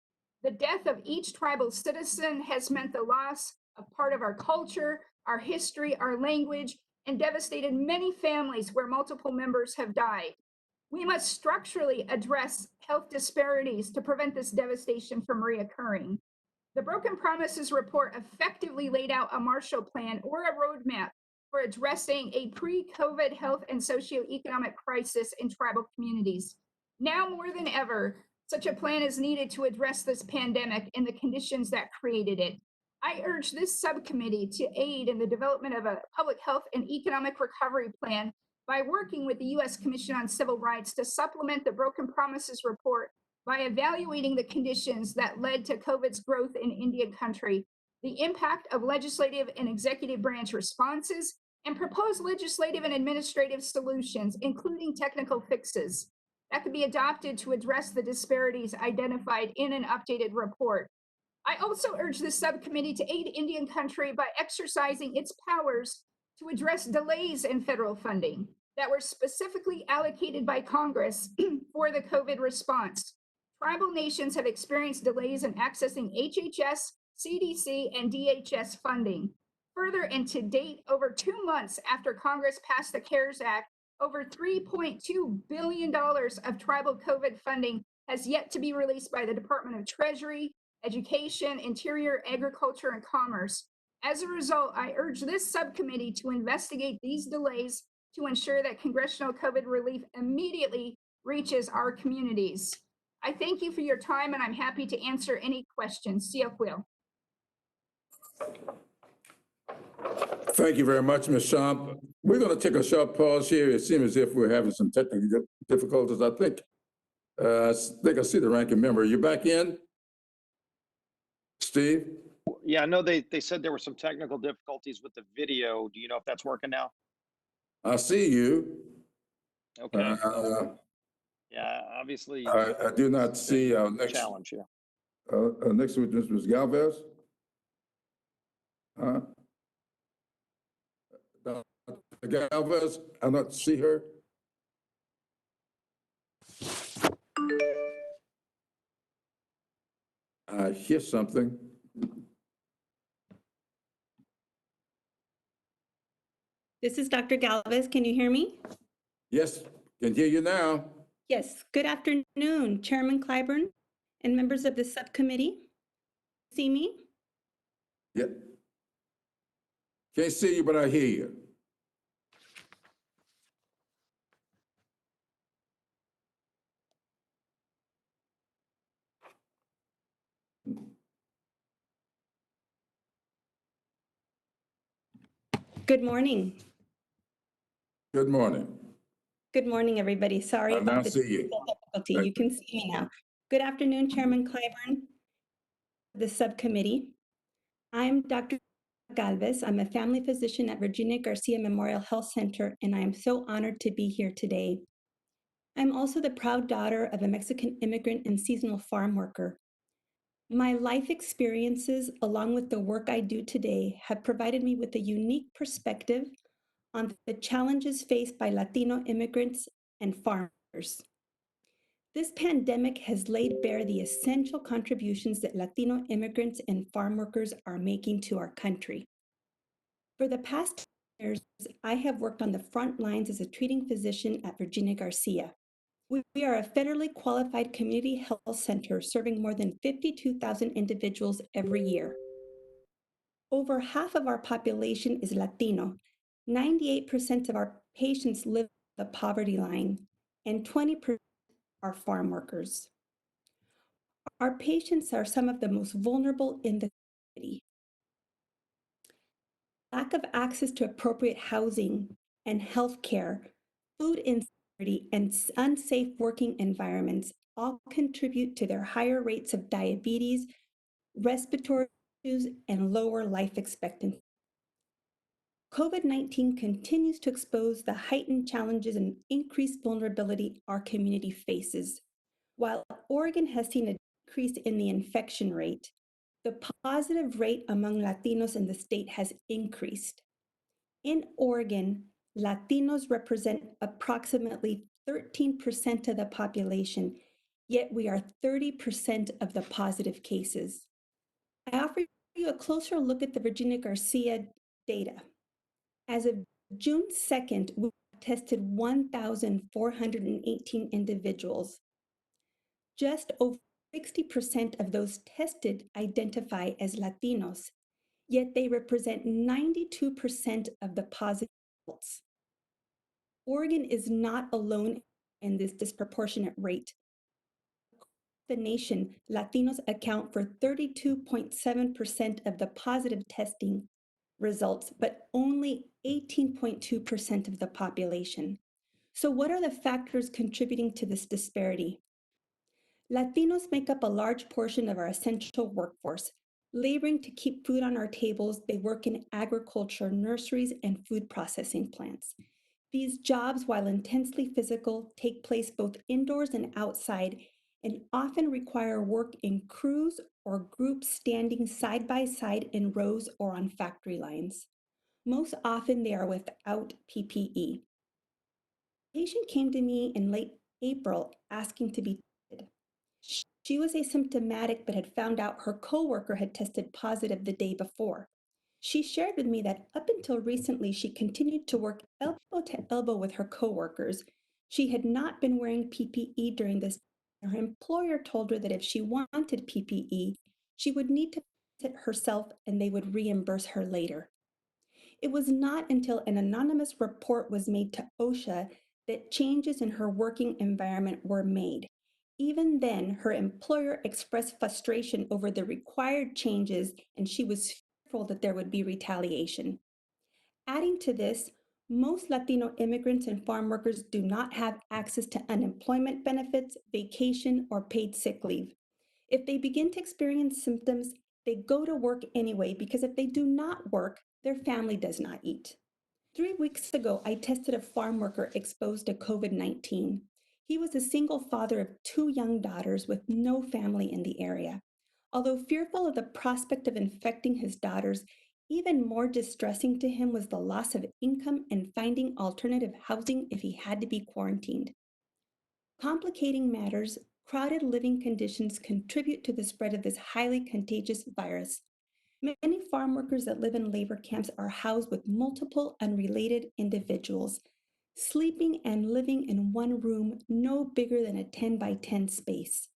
G: The death of each tribal citizen has meant the loss of part of our culture, our history, our language, and devastated many families where multiple members have died. We must structurally address health disparities to prevent this devastation from reoccurring. The Broken Promises report effectively laid out a Marshall Plan or a roadmap for addressing a pre-COVID health and socioeconomic crisis in tribal communities. Now more than ever, such a plan is needed to address this pandemic and the conditions that created it. I urge this subcommittee to aid in the development of a public health and economic recovery plan by working with the U.S. Commission on Civil Rights to supplement the Broken Promises report by evaluating the conditions that led to COVID's growth in Indian country, the impact of legislative and executive branch responses, and propose legislative and administrative solutions, including technical fixes that could be adopted to address the disparities identified in an updated report. I also urge the subcommittee to aid Indian country by exercising its powers to address delays in federal funding that were specifically allocated by Congress for the COVID response. Tribal nations have experienced delays in accessing HHS, CDC, and DHS funding. Further, and to date, over 2 months after Congress passed the CARES Act, over $3.2 billion of tribal COVID funding has yet to be released by the Department of Treasury, Education, Interior, Agriculture, and Commerce. As a result, I urge this subcommittee to investigate these delays to ensure that congressional COVID relief immediately reaches our communities. I thank you for your time, and I'm happy to answer any questions. Sioquil.
B: Thank you very much, Ms. Shomp. We're going to take a short pause here. It seems as if we're having some technical difficulties. I think I see the ranking member. Are you back in, Steve?
C: Yeah, I know they said there were some technical difficulties with the video. Do you know if that's working now?
B: I see you.
C: Okay. Yeah, obviously.
B: I do not see our next
C: challenge. Yeah.
B: Next witness, Ms. Galvez. Dr. Galvez, I don't see her. I hear something.
H: This is Dr. Galvez. Can you hear me?
B: Yes, can hear you now.
H: Yes. Good afternoon, Chairman Clyburn and members of the subcommittee. See me?
B: Yep. Can't see you, but I hear you.
H: Good morning.
B: Good morning.
H: Good morning, everybody. Sorry
B: I now
H: about the
B: see you.
H: technical difficulty.
B: Thank
H: You can see me now. Good afternoon, Chairman Clyburn, the subcommittee. I'm Dr. Galvez. I'm a family physician at Virginia Garcia Memorial Health Center, and I am so honored to be here today. I'm also the proud daughter of a Mexican immigrant and seasonal farm worker. My life experiences, along with the work I do today, have provided me with a unique perspective on the challenges faced by Latino immigrants and farmers. This pandemic has laid bare the essential contributions that Latino immigrants and farm workers are making to our country. For the past years, I have worked on the front lines as a treating physician at Virginia Garcia. We are a federally qualified community health center serving more than 52,000 individuals every year. Over half of our population is Latino. 98% of our patients live the poverty line, and 20% are farm workers. Our patients are some of the most vulnerable in the community. Lack of access to appropriate housing and health care, food insecurity, and unsafe working environments all contribute to their higher rates of diabetes, respiratory issues, and lower life expectancy. COVID-19 continues to expose the heightened challenges and increased vulnerability our community faces. While Oregon has seen a decrease in the infection rate, the positive rate among Latinos in the state has increased. In Oregon, Latinos represent approximately 13% of the population, yet we are 30% of the positive cases. I offer you a closer look at the Virginia Garcia data. As of June 2nd, we tested 1,418 individuals. Just over 60% of those tested identify as Latinos, yet they represent 92% of the positive results. Oregon is not alone in this disproportionate rate. The nation, Latinos account for 32.7% of the positive testing results, but only 18.2% of the population. So what are the factors contributing to this disparity? Latinos make up a large portion of our essential workforce. Laboring to keep food on our tables, they work in agriculture, nurseries, and food processing plants. These jobs, while intensely physical, take place both indoors and outside, and often require work in crews or groups standing side by side in rows or on factory lines. Most often they are without PPE. A patient came to me in late April asking to be tested. She was asymptomatic but had found out her coworker had tested positive the day before. She shared with me that up until recently, she continued to work elbow to elbow with her coworkers. She had not been wearing PPE during this. Her employer told her that if she wanted PPE, she would need to test it herself and they would reimburse her later. It was not until an anonymous report was made to OSHA that changes in her working environment were made. Even then, her employer expressed frustration over the required changes, and she was fearful that there would be retaliation. Adding to this, most Latino immigrants and farm workers do not have access to unemployment benefits, vacation, or paid sick leave. If they begin to experience symptoms, they go to work anyway because if they do not work, their family does not eat. 3 weeks ago, I tested a farm worker exposed to COVID-19. He was a single father of 2 young daughters with no family in the area. Although fearful of the prospect of infecting his daughters, even more distressing to him was the loss of income and finding alternative housing if he had to be quarantined. Complicating matters, crowded living conditions contribute to the spread of this highly contagious virus. Many farm workers that live in labor camps are housed with multiple unrelated individuals, sleeping and living in one room no bigger than a 10 by 10 space.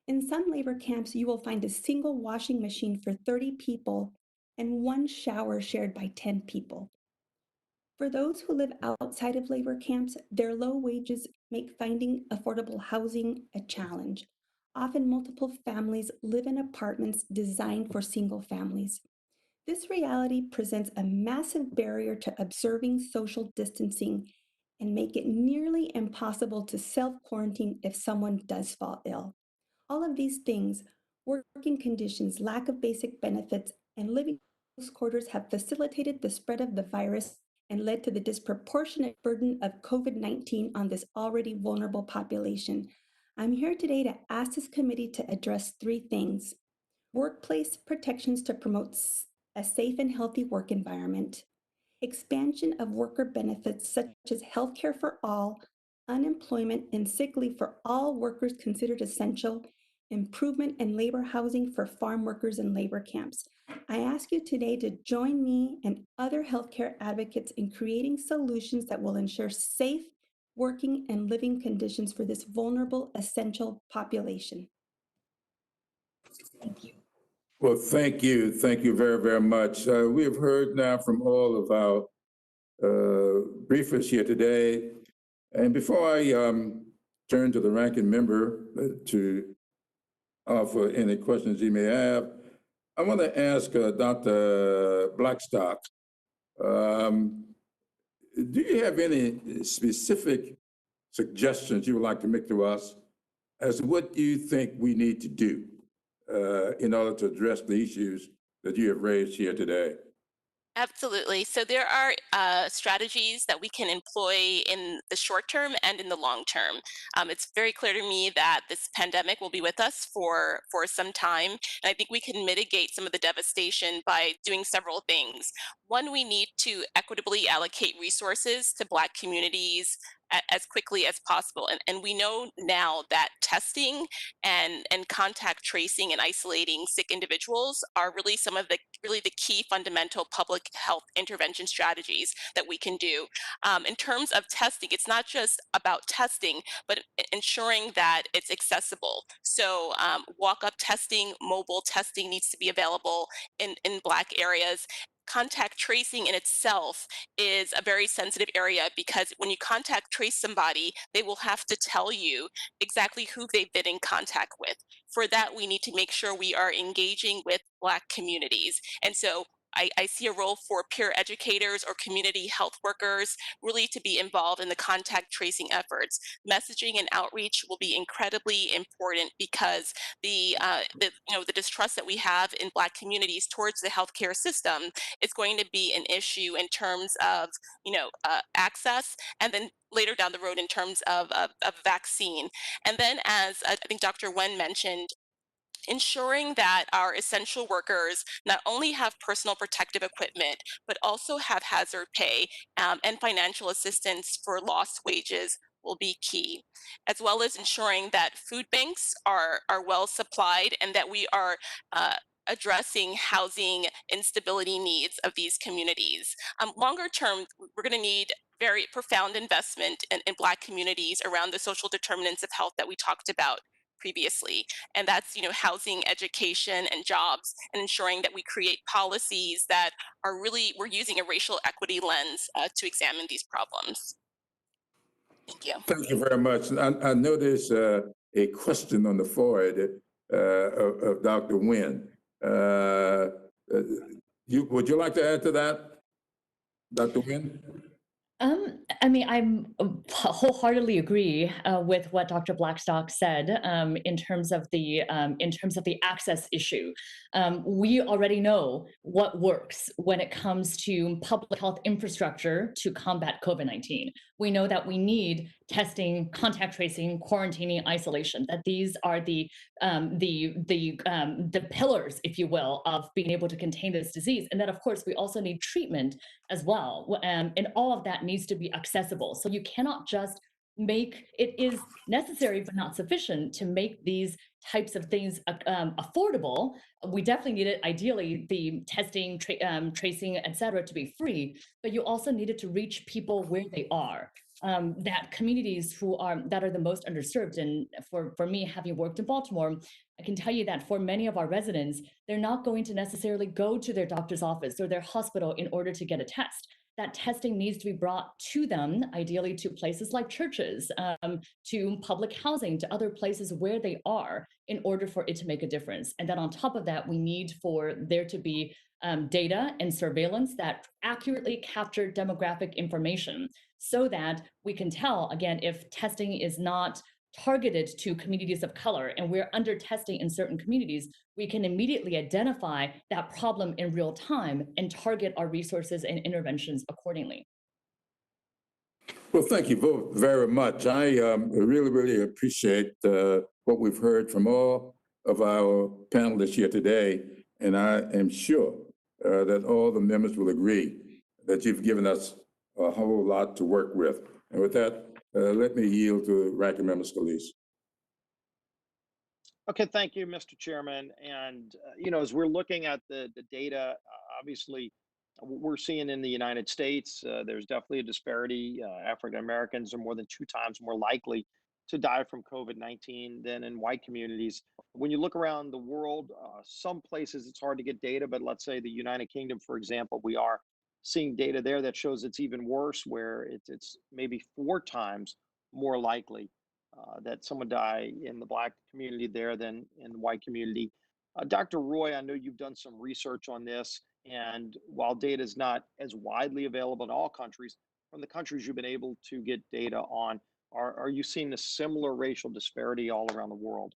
H: In some labor camps, you will find a single washing machine for 30 people and one shower shared by 10 people. For those who live outside of labor camps, their low wages make finding affordable housing a challenge. Often multiple families live in apartments designed for single families. This reality presents a massive barrier to observing social distancing and make it nearly impossible to self-quarantine if someone does fall ill. All of these things, working conditions, lack of basic benefits, and living in close quarters have facilitated the spread of the virus and led to the disproportionate burden of COVID-19 on this already vulnerable population. I'm here today to ask this committee to address three things: workplace protections to promote a safe and healthy work environment, expansion of worker benefits such as healthcare for all, unemployment and sick leave for all workers considered essential, improvement in labor housing for farm workers and labor camps. I ask you today to join me and other healthcare advocates in creating solutions that will ensure safe working and living conditions for this vulnerable, essential population. Thank you.
B: Well, thank you. Thank you very, very much. We have heard now from all of our briefers here today. And before I turn to the ranking member to offer any questions he may have, I want to ask Dr. Blackstock, do you have any specific suggestions you would like to make to us as to what you think we need to do in order to address the issues that you have raised here today?
D: Absolutely. So there are strategies that we can employ in the short term and in the long term. It's very clear to me that this pandemic will be with us for some time, and I think we can mitigate some of the devastation by doing several things. One, we need to equitably allocate resources to Black communities as quickly as possible, and we know now that testing and contact tracing and isolating sick individuals are really some of the key fundamental public health intervention strategies that we can do. In terms of testing, it's not just about testing, but ensuring that it's accessible. So walk-up testing, mobile testing needs to be available in Black areas. Contact tracing in itself is a very sensitive area because when you contact trace somebody, they will have to tell you exactly who they've been in contact with. For that, we need to make sure we are engaging with Black communities. And so I see a role for peer educators or community health workers really to be involved in the contact tracing efforts. Messaging and outreach will be incredibly important because the distrust that we have in Black communities towards the healthcare system is going to be an issue in terms of access, and then later down the road in terms of vaccine. And then, as I think Dr. Wen mentioned, ensuring that our essential workers not only have personal protective equipment, but also have hazard pay and financial assistance for lost wages will be key, as well as ensuring that food banks are well supplied and that we are addressing housing instability needs of these communities. Longer term, we're going to need very profound investment in Black communities around the social determinants of health that we talked about previously, and that's housing, education, and jobs, and ensuring that we create policies that are really we're using a racial equity lens to examine these problems. Thank you.
B: Thank you very much. I know there's a question on the forward of Dr. Nguyen. Would you like to add to that, Dr. Nguyen?
E: I mean, I wholeheartedly agree with what Dr. Blackstock said in terms of the access issue. We already know what works when it comes to public health infrastructure to combat COVID-19. We know that we need testing, contact tracing, quarantining, isolation. That these are the pillars, if you will, of being able to contain this disease. And that, of course, we also need treatment as well. And all of that needs to be accessible. So you cannot just it is necessary but not sufficient to make these types of things affordable. We definitely need it, ideally, the testing, tracing, et cetera, to be free, but you also need it to reach people where they are. That communities that are the most underserved. And for me, having worked in Baltimore, I can tell you that for many of our residents, they're not going to necessarily go to their doctor's office or their hospital in order to get a test. that testing needs to be brought to them, ideally to places like churches, to public housing, to other places where they are, in order for it to make a difference. And then on top of that, we need for there to be data and surveillance that accurately capture demographic information so that we can tell, again, if testing is not targeted to communities of color and we're under testing in certain communities, we can immediately identify that problem in real time and target our resources and interventions accordingly.
B: Well, thank you both very much. I really, really appreciate what we've heard from all of our panelists here today, and I am sure that all the members will agree that you've given us a whole lot to work with. And with that, let me yield to Ranking Member Scalise.
C: Okay, thank you, Mr. Chairman. And, as we're looking at the data, obviously, we're seeing in the United States, there's definitely a disparity. African Americans are more than 2 times more likely to die from COVID-19 than in white communities. When you look around the world, some places it's hard to get data, but let's say the United Kingdom, for example, we are seeing data there that shows it's even worse, where it's maybe 4 times more likely that someone die in the Black community there than in the white community. Dr. Roy, I know you've done some research on this, and while data is not as widely available in all countries, from the countries you've been able to get data on, are you seeing a similar racial disparity all around the world?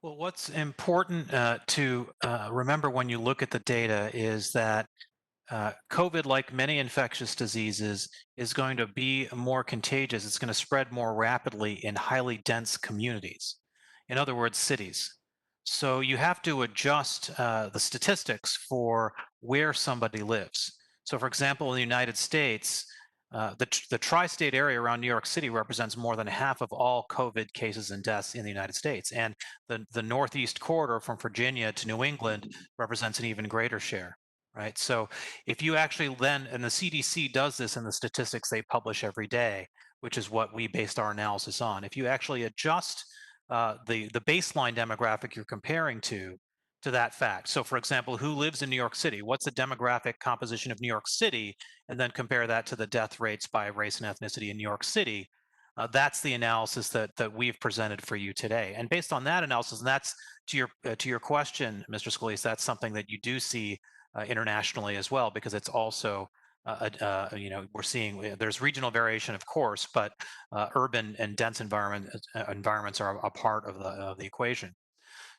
F: Well, what's important to remember when you look at the data is that COVID, like many infectious diseases, is going to be more contagious. It's going to spread more rapidly in highly dense communities. In other words, cities. So you have to adjust the statistics for where somebody lives. So, for example, in the United States, the tri-state area around New York City represents more than half of all COVID cases and deaths in the United States. And the Northeast corridor from Virginia to New England represents an even greater share. Right. So if you actually then, and the CDC does this in the statistics they publish every day, which is what we based our analysis on. If you actually adjust the baseline demographic you're comparing to that fact. So for example, who lives in New York City? What's the demographic composition of New York City? And then compare that to the death rates by race and ethnicity in New York City. That's the analysis that we've presented for you today. And based on that analysis, and that's to your question, Mr. Scalise, that's something that you do see internationally as well, because it's also, we're seeing there's regional variation, of course, but urban and dense environments are a part of the equation.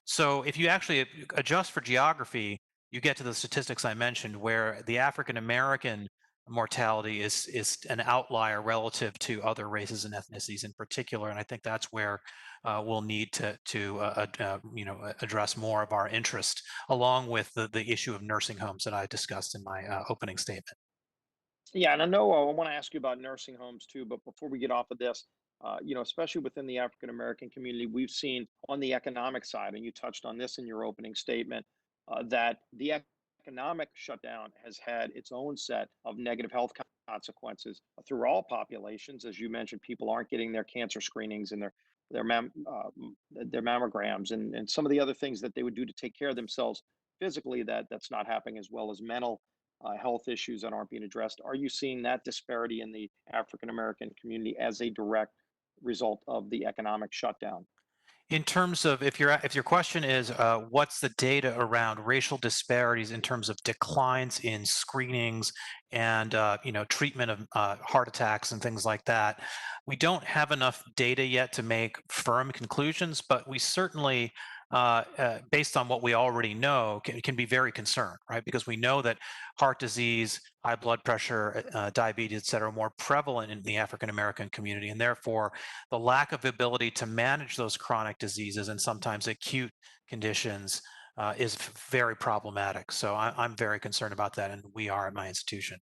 F: So if you actually adjust for geography, you get to the statistics I mentioned, where the African American mortality is an outlier relative to other races and ethnicities in particular, and I think that's where we'll need to address more of our interest, along with the issue of nursing homes that I discussed in my opening statement.
C: Yeah, and I know I want to ask you about nursing homes too, but before we get off of this, especially within the African American community, we've seen on the economic side, and you touched on this in your opening statement, that the economic shutdown has had its own set of negative health consequences through all populations. As you mentioned, people aren't getting their cancer screenings and their mammograms and some of the other things that they would do to take care of themselves physically. That's not happening, as well as mental health issues that aren't being addressed. Are you seeing that disparity in the African American community as a direct result of the economic shutdown?
F: In terms of, if your question is what's the data around racial disparities in terms of declines in screenings and treatment of heart attacks and things like that, we don't have enough data yet to make firm conclusions, but we certainly, based on what we already know, can be very concerned, right? Because we know that heart disease, high blood pressure, diabetes, et cetera, are more prevalent in the African American community, and therefore the lack of ability to manage those chronic diseases and sometimes acute conditions is very problematic. So I'm very concerned about that, and we are at my institution.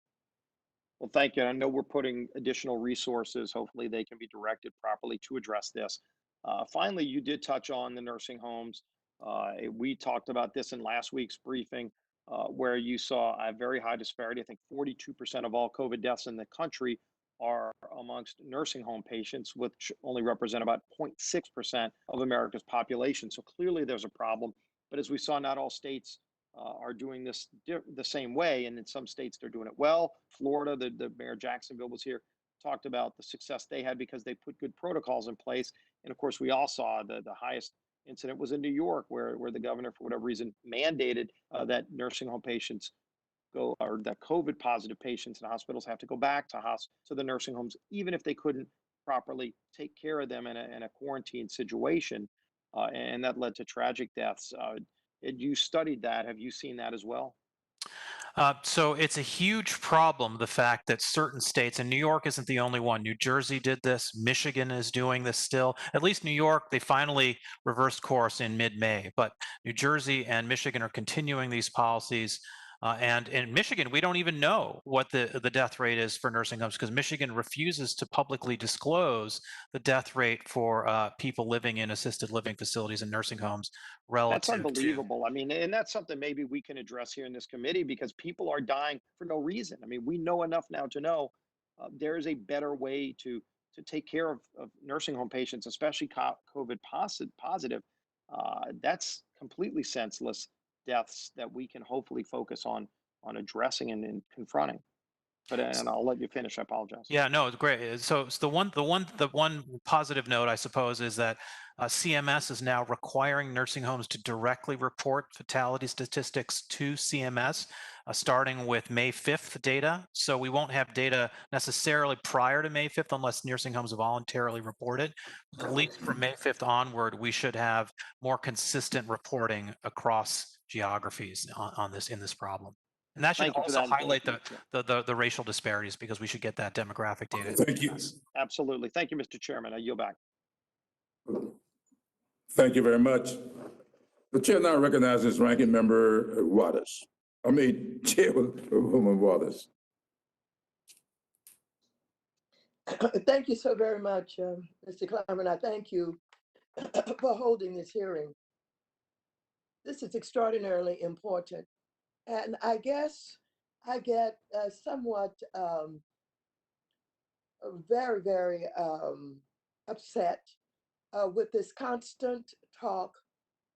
C: Well, thank you. I know we're putting additional resources. Hopefully, they can be directed properly to address this. Finally, you did touch on the nursing homes. We talked about this in last week's briefing, where you saw a very high disparity. I think 42% of all COVID deaths in the country are amongst nursing home patients, which only represent about 0.6% of America's population. So clearly, there's a problem. But as we saw, not all states are doing this the same way, and in some states they're doing it well. Florida, the mayor of Jacksonville was here, talked about the success they had because they put good protocols in place. And of course, we all saw the highest incident was in New York, where the governor, for whatever reason, mandated that nursing home patients go, or that COVID positive patients in hospitals have to go back to the nursing homes, even if they couldn't properly take care of them in a quarantine situation. And that led to tragic deaths. You studied that. Have you seen that as well?
F: So it's a huge problem, the fact that certain states, and New York isn't the only one. New Jersey did this. Michigan is doing this still. At least New York, they finally reversed course in mid-May. But New Jersey and Michigan are continuing these policies. And in Michigan, we don't even know what the death rate is for nursing homes because Michigan refuses to publicly disclose the death rate for people living in assisted living facilities and nursing homes
C: That's
F: relative to.
C: unbelievable. I mean, and that's something maybe we can address here in this committee because people are dying for no reason. I mean, we know enough now to know there is a better way to take care of nursing home patients, especially COVID positive. That's completely senseless deaths that we can hopefully focus on addressing and confronting. But and I'll let you finish. I apologize.
F: Yeah, no, it's great. So it's the one positive note, I suppose, is that CMS is now requiring nursing homes to directly report fatality statistics to CMS, starting with May 5th data. So we won't have data necessarily prior to May 5th unless nursing homes voluntarily report it. At least from May 5th onward, we should have more consistent reporting across geographies on this in this problem. And that should
C: Thank you for
F: also
C: that.
F: highlight
C: Yeah.
F: the racial disparities because we should get that demographic data.
B: Thank you.
C: Absolutely. Thank you, Mr. Chairman. I yield back.
B: Thank you very much. The chair now recognizes Ranking Member Waters. Chairwoman Waters.
I: Thank you so very much, Mr. Clyburn. I thank you for holding this hearing. This is extraordinarily important. And I guess I get somewhat very, very upset with this constant talk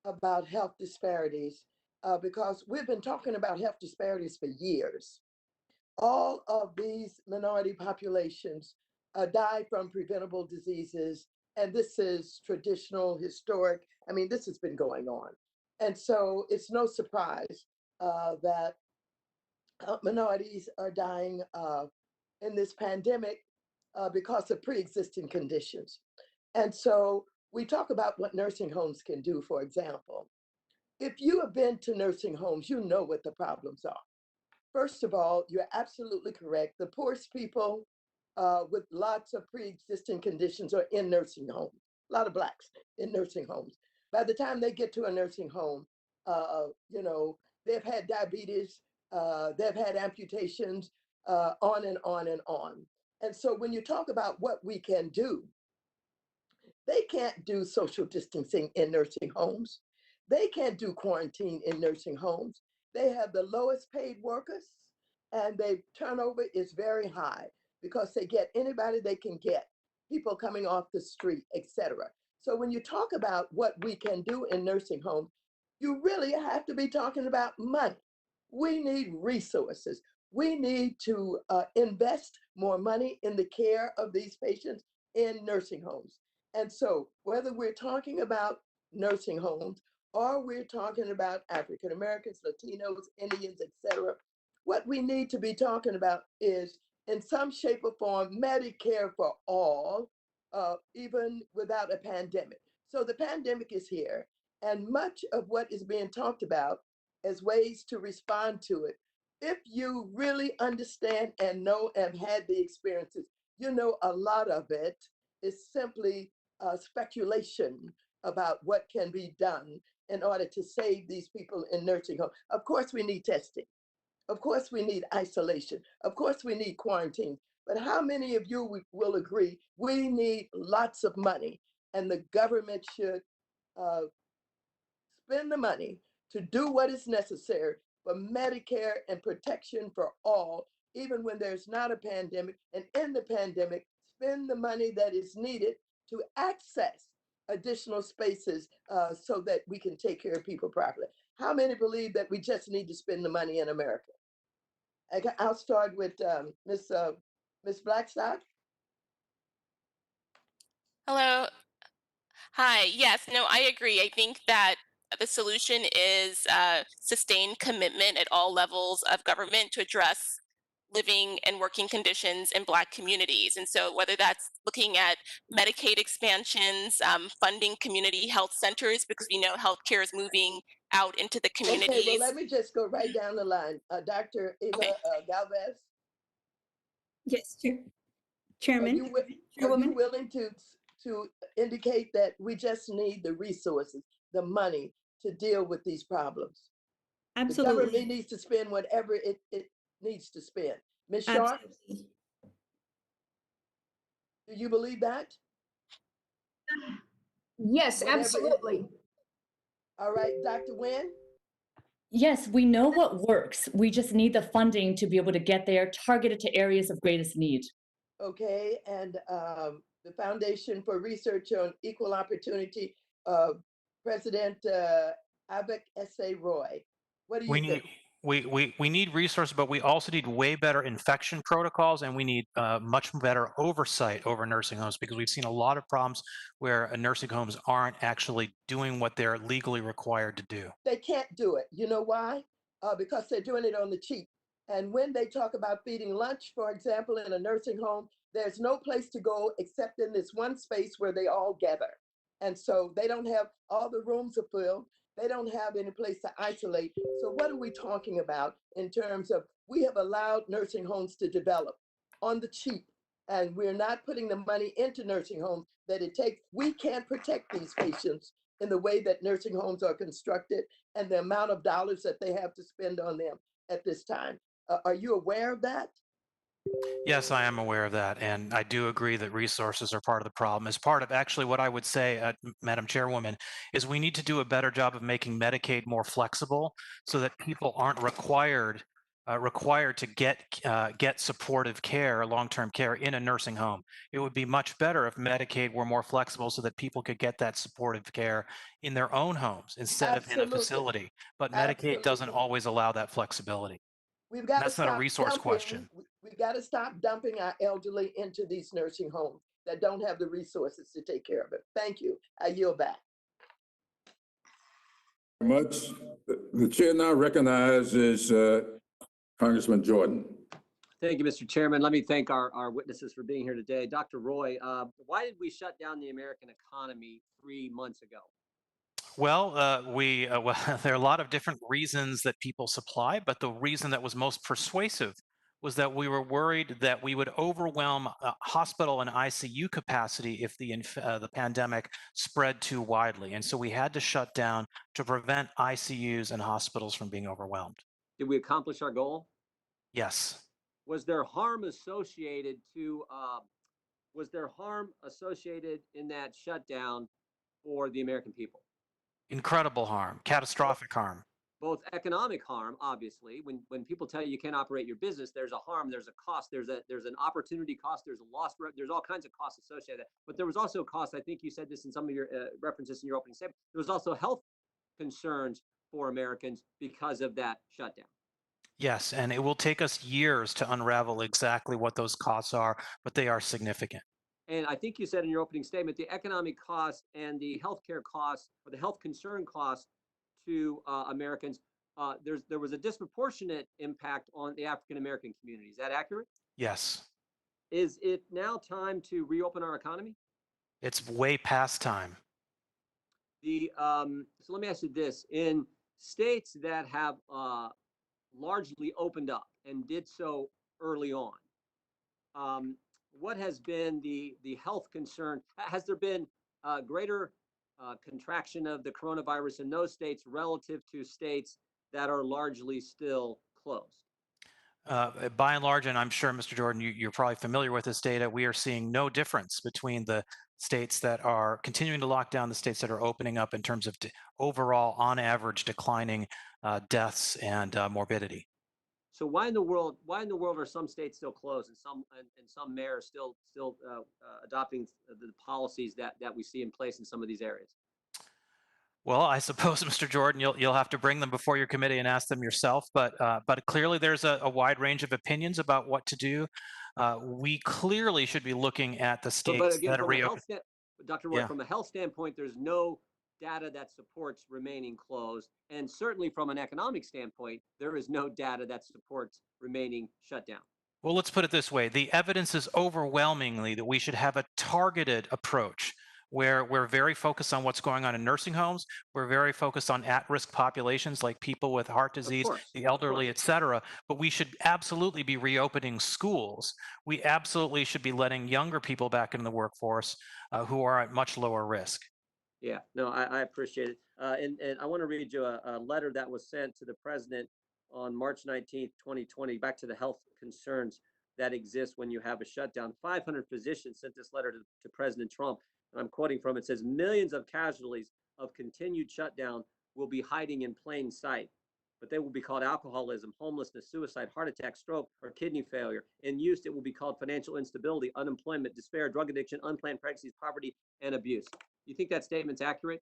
I: about health disparities because we've been talking about health disparities for years. All of these minority populations die from preventable diseases, and this is traditional, historic. I mean, this has been going on. And so it's no surprise that minorities are dying in this pandemic because of pre-existing conditions. And so we talk about what nursing homes can do, for example. If you have been to nursing homes, you know what the problems are. First of all, you're absolutely correct. The poorest people with lots of pre-existing conditions are in nursing homes. A lot of Blacks in nursing homes. By the time they get to a nursing home, you know, they've had diabetes, they've had amputations, on and on and on. And so when you talk about what we can do, they can't do social distancing in nursing homes. They can't do quarantine in nursing homes. They have the lowest paid workers and their turnover is very high because they get anybody they can get, people coming off the street, etc. So when you talk about what we can do in nursing homes, you really have to be talking about money. We need resources. We need to invest more money in the care of these patients in nursing homes. And so, whether we're talking about nursing homes or we're talking about African Americans, Latinos, Indians, etc., what we need to be talking about is, in some shape or form, Medicare for all, even without a pandemic. So, the pandemic is here, and much of what is being talked about as ways to respond to it, if you really understand and know and had the experiences, you know a lot of it is simply speculation about what can be done in order to save these people in nursing homes. Of course, we need testing. Of course, we need isolation. Of course, we need quarantine. But how many of you will agree we need lots of money and the government should uh, spend the money to do what is necessary for Medicare and protection for all, even when there's not a pandemic, and in the pandemic, spend the money that is needed to access additional spaces so that we can take care of people properly. How many believe that we just need to spend the money in America? I'll start with Miss Blackstock.
D: Hello. Hi. Yes, no, I agree. I think that the solution is sustained commitment at all levels of government to address living and working conditions in Black communities. And so, whether that's looking at Medicaid expansions, funding community health centers, because we know healthcare is moving out into the
I: Okay, well,
D: communities.
I: let me just go right down the line. Dr. Eva
D: Okay.
I: Galvez,
H: Yes,
I: are
H: Chairman,
I: you are you
H: Chairwoman.
I: willing to indicate that we just need the resources, the money to deal with these problems? The government
H: Absolutely.
I: needs to spend whatever it needs to spend. Ms. Sharp,
H: Absolutely.
I: do you believe that?
G: Yes,
I: Whatever
G: absolutely.
I: all right, Dr. Nguyen?
E: Yes, we know what works. We just need the funding to be able to get there, targeted to areas of greatest need.
I: Okay, and the Foundation for Research on Equal Opportunity, uh, President Avik S.A. Roy. What do you
F: We need
I: think?
F: we need resources, but we also need way better infection protocols, and we need much better oversight over nursing homes, because we've seen a lot of problems where nursing homes aren't actually doing what they're legally required to do.
I: They can't do it. You know why? Because they're doing it on the cheap. And when they talk about feeding lunch, for example, in a nursing home, there's no place to go except in this one space where they all gather. And so they don't have, all the rooms are filled. They don't have any place to isolate. So what are we talking about in terms of, we have allowed nursing homes to develop on the cheap, and we're not putting the money into nursing homes that it takes. We can't protect these patients in the way that nursing homes are constructed and the amount of dollars that they have to spend on them at this time. Are you aware of that?
F: Yes, I am aware of that, and I do agree that resources are part of the problem. As part of actually what I would say, Madam Chairwoman, is we need to do a better job of making Medicaid more flexible so that people aren't required to get supportive care, long-term care in a nursing home. It would be much better if Medicaid were more flexible so that people could get that supportive care in their own homes instead of in a
I: Absolutely.
F: facility. But Medicaid doesn't
I: Absolutely.
F: always allow that flexibility.
I: We've
F: And
I: got to
F: that's not a
I: stop
F: resource
I: dumping.
F: question.
I: We've got to stop dumping our elderly into these nursing homes that don't have the resources to take care of it. Thank you. I yield back.
B: Much. The chair now recognizes Congressman Jordan.
J: Thank you, Mr. Chairman. Let me thank our witnesses for being here today. Dr. Roy, why did we shut down the American economy 3 months ago?
F: Well, well, there are a lot of different reasons that people supply, but the reason that was most persuasive was that we were worried that we would overwhelm hospital and ICU capacity if the pandemic spread too widely, and so we had to shut down to prevent ICUs and hospitals from being overwhelmed.
J: Did we accomplish our goal?
F: Yes.
J: Was there harm associated to? Was there harm associated in that shutdown for the American people?
F: Incredible harm, catastrophic harm.
J: Both economic harm, obviously, when people tell you can't operate your business, there's a harm, there's a cost, there's an opportunity cost, there's a lost, there's all kinds of costs associated. But there was also cost. I think you said this in some of your references in your opening statement. There was also health concerns for Americans because of that shutdown.
F: Yes, and it will take us years to unravel exactly what those costs are, but they are significant.
J: And I think you said in your opening statement, the economic costs and the healthcare costs or the health concern costs to Americans, there was a disproportionate impact on the African American community. Is that accurate?
F: Yes,
J: Is it now time to reopen our economy?
F: it's way past time.
J: So let me ask you this: in states that have largely opened up and did so early on, what has been the health concern? Has there been greater contraction of the coronavirus in those states relative to states that are largely still closed?
F: By and large, and I'm sure, Mr. Jordan, you're probably familiar with this data, we are seeing no difference between the states that are continuing to lock down, the states that are opening up in terms of overall, on average, declining deaths and morbidity.
J: So why in the world are some states still closed and some mayors still adopting the policies that we see in place in some of these areas?
F: Well, I suppose, Mr. Jordan, you'll have to bring them before your committee and ask them yourself. But clearly, there's a wide range of opinions about what to do. We clearly should be looking at the
J: But
F: states
J: again,
F: that are
J: from a health
F: reopening.
J: Dr. Roy,
F: Yeah.
J: from a health standpoint, there's no data that supports remaining closed. And certainly from an economic standpoint, there is no data that supports remaining shut down.
F: Well, let's put it this way. The evidence is overwhelmingly that we should have a targeted approach where we're very focused on what's going on in nursing homes. We're very focused on at-risk populations like people with heart disease, the elderly, et cetera. But we should absolutely be reopening schools. We absolutely should be letting younger people back into the workforce who are at much lower risk.
J: Yeah, no, I appreciate it. And I want to read you a letter that was sent to the president on March 19th, 2020, back to the health concerns that exist when you have a shutdown. 500 physicians sent this letter to President Trump. And I'm quoting from it. It says, millions of casualties of continued shutdown will be hiding in plain sight, but they will be called alcoholism, homelessness, suicide, heart attack, stroke, or kidney failure. In use, it will be called financial instability, unemployment, despair, drug addiction, unplanned pregnancies, poverty, and abuse. You think that statement's accurate?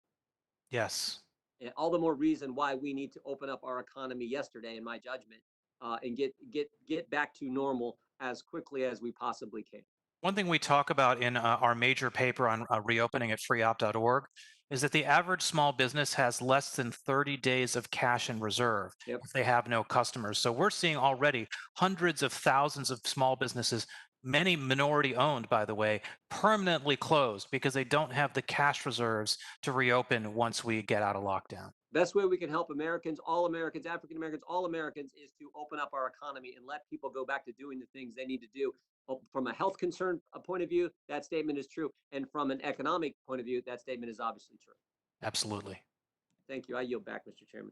F: Yes.
J: And all the more reason why we need to open up our economy yesterday, in my judgment, and get back to normal as quickly as we possibly can.
F: One thing we talk about in our major paper on reopening at freeop.org is that the average small business has less than 30 days of cash in reserve if they have no customers. So we're seeing already hundreds of thousands of small businesses, many minority owned, by the way, permanently closed because they don't have the cash reserves to reopen once we get out of lockdown.
J: Best way we can help Americans, all Americans, African Americans, all Americans, is to open up our economy and let people go back to doing the things they need to do. From a health concern point of view, that statement is true. And from an economic point of view, that statement is obviously true.
F: Absolutely.
J: Thank you. I yield back, Mr. Chairman.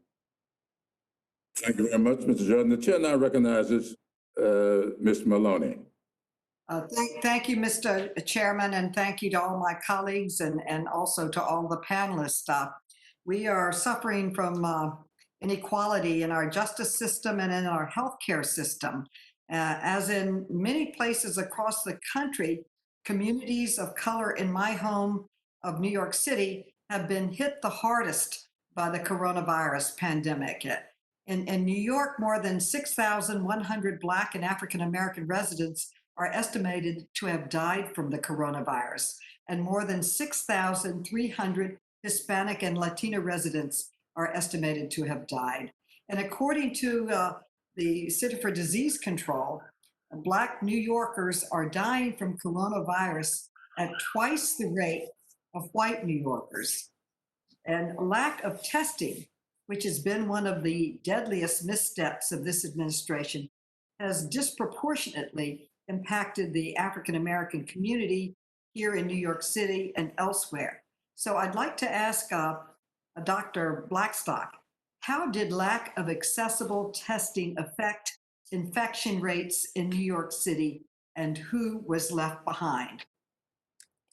B: Thank you very much, Mr. Jordan. The chair now recognizes Ms. Maloney.
K: Thank you, Mr. Chairman, and thank you to all my colleagues and also to all the panelists. We are suffering from inequality in our justice system and in our healthcare system. As in many places across the country, communities of color in my home of New York City have been hit the hardest by the coronavirus pandemic. In New York, more than 6,100 Black and African American residents are estimated to have died from the coronavirus, and more than 6,300 Hispanic and Latino residents are estimated to have died. And according to the Center for Disease Control, Black New Yorkers are dying from coronavirus at twice the rate of white New Yorkers. And lack of testing, which has been one of the deadliest missteps of this administration, has disproportionately impacted the African American community here in New York City and elsewhere. So I'd like to ask Dr. Blackstock, how did lack of accessible testing affect infection rates in New York City, and who was left behind?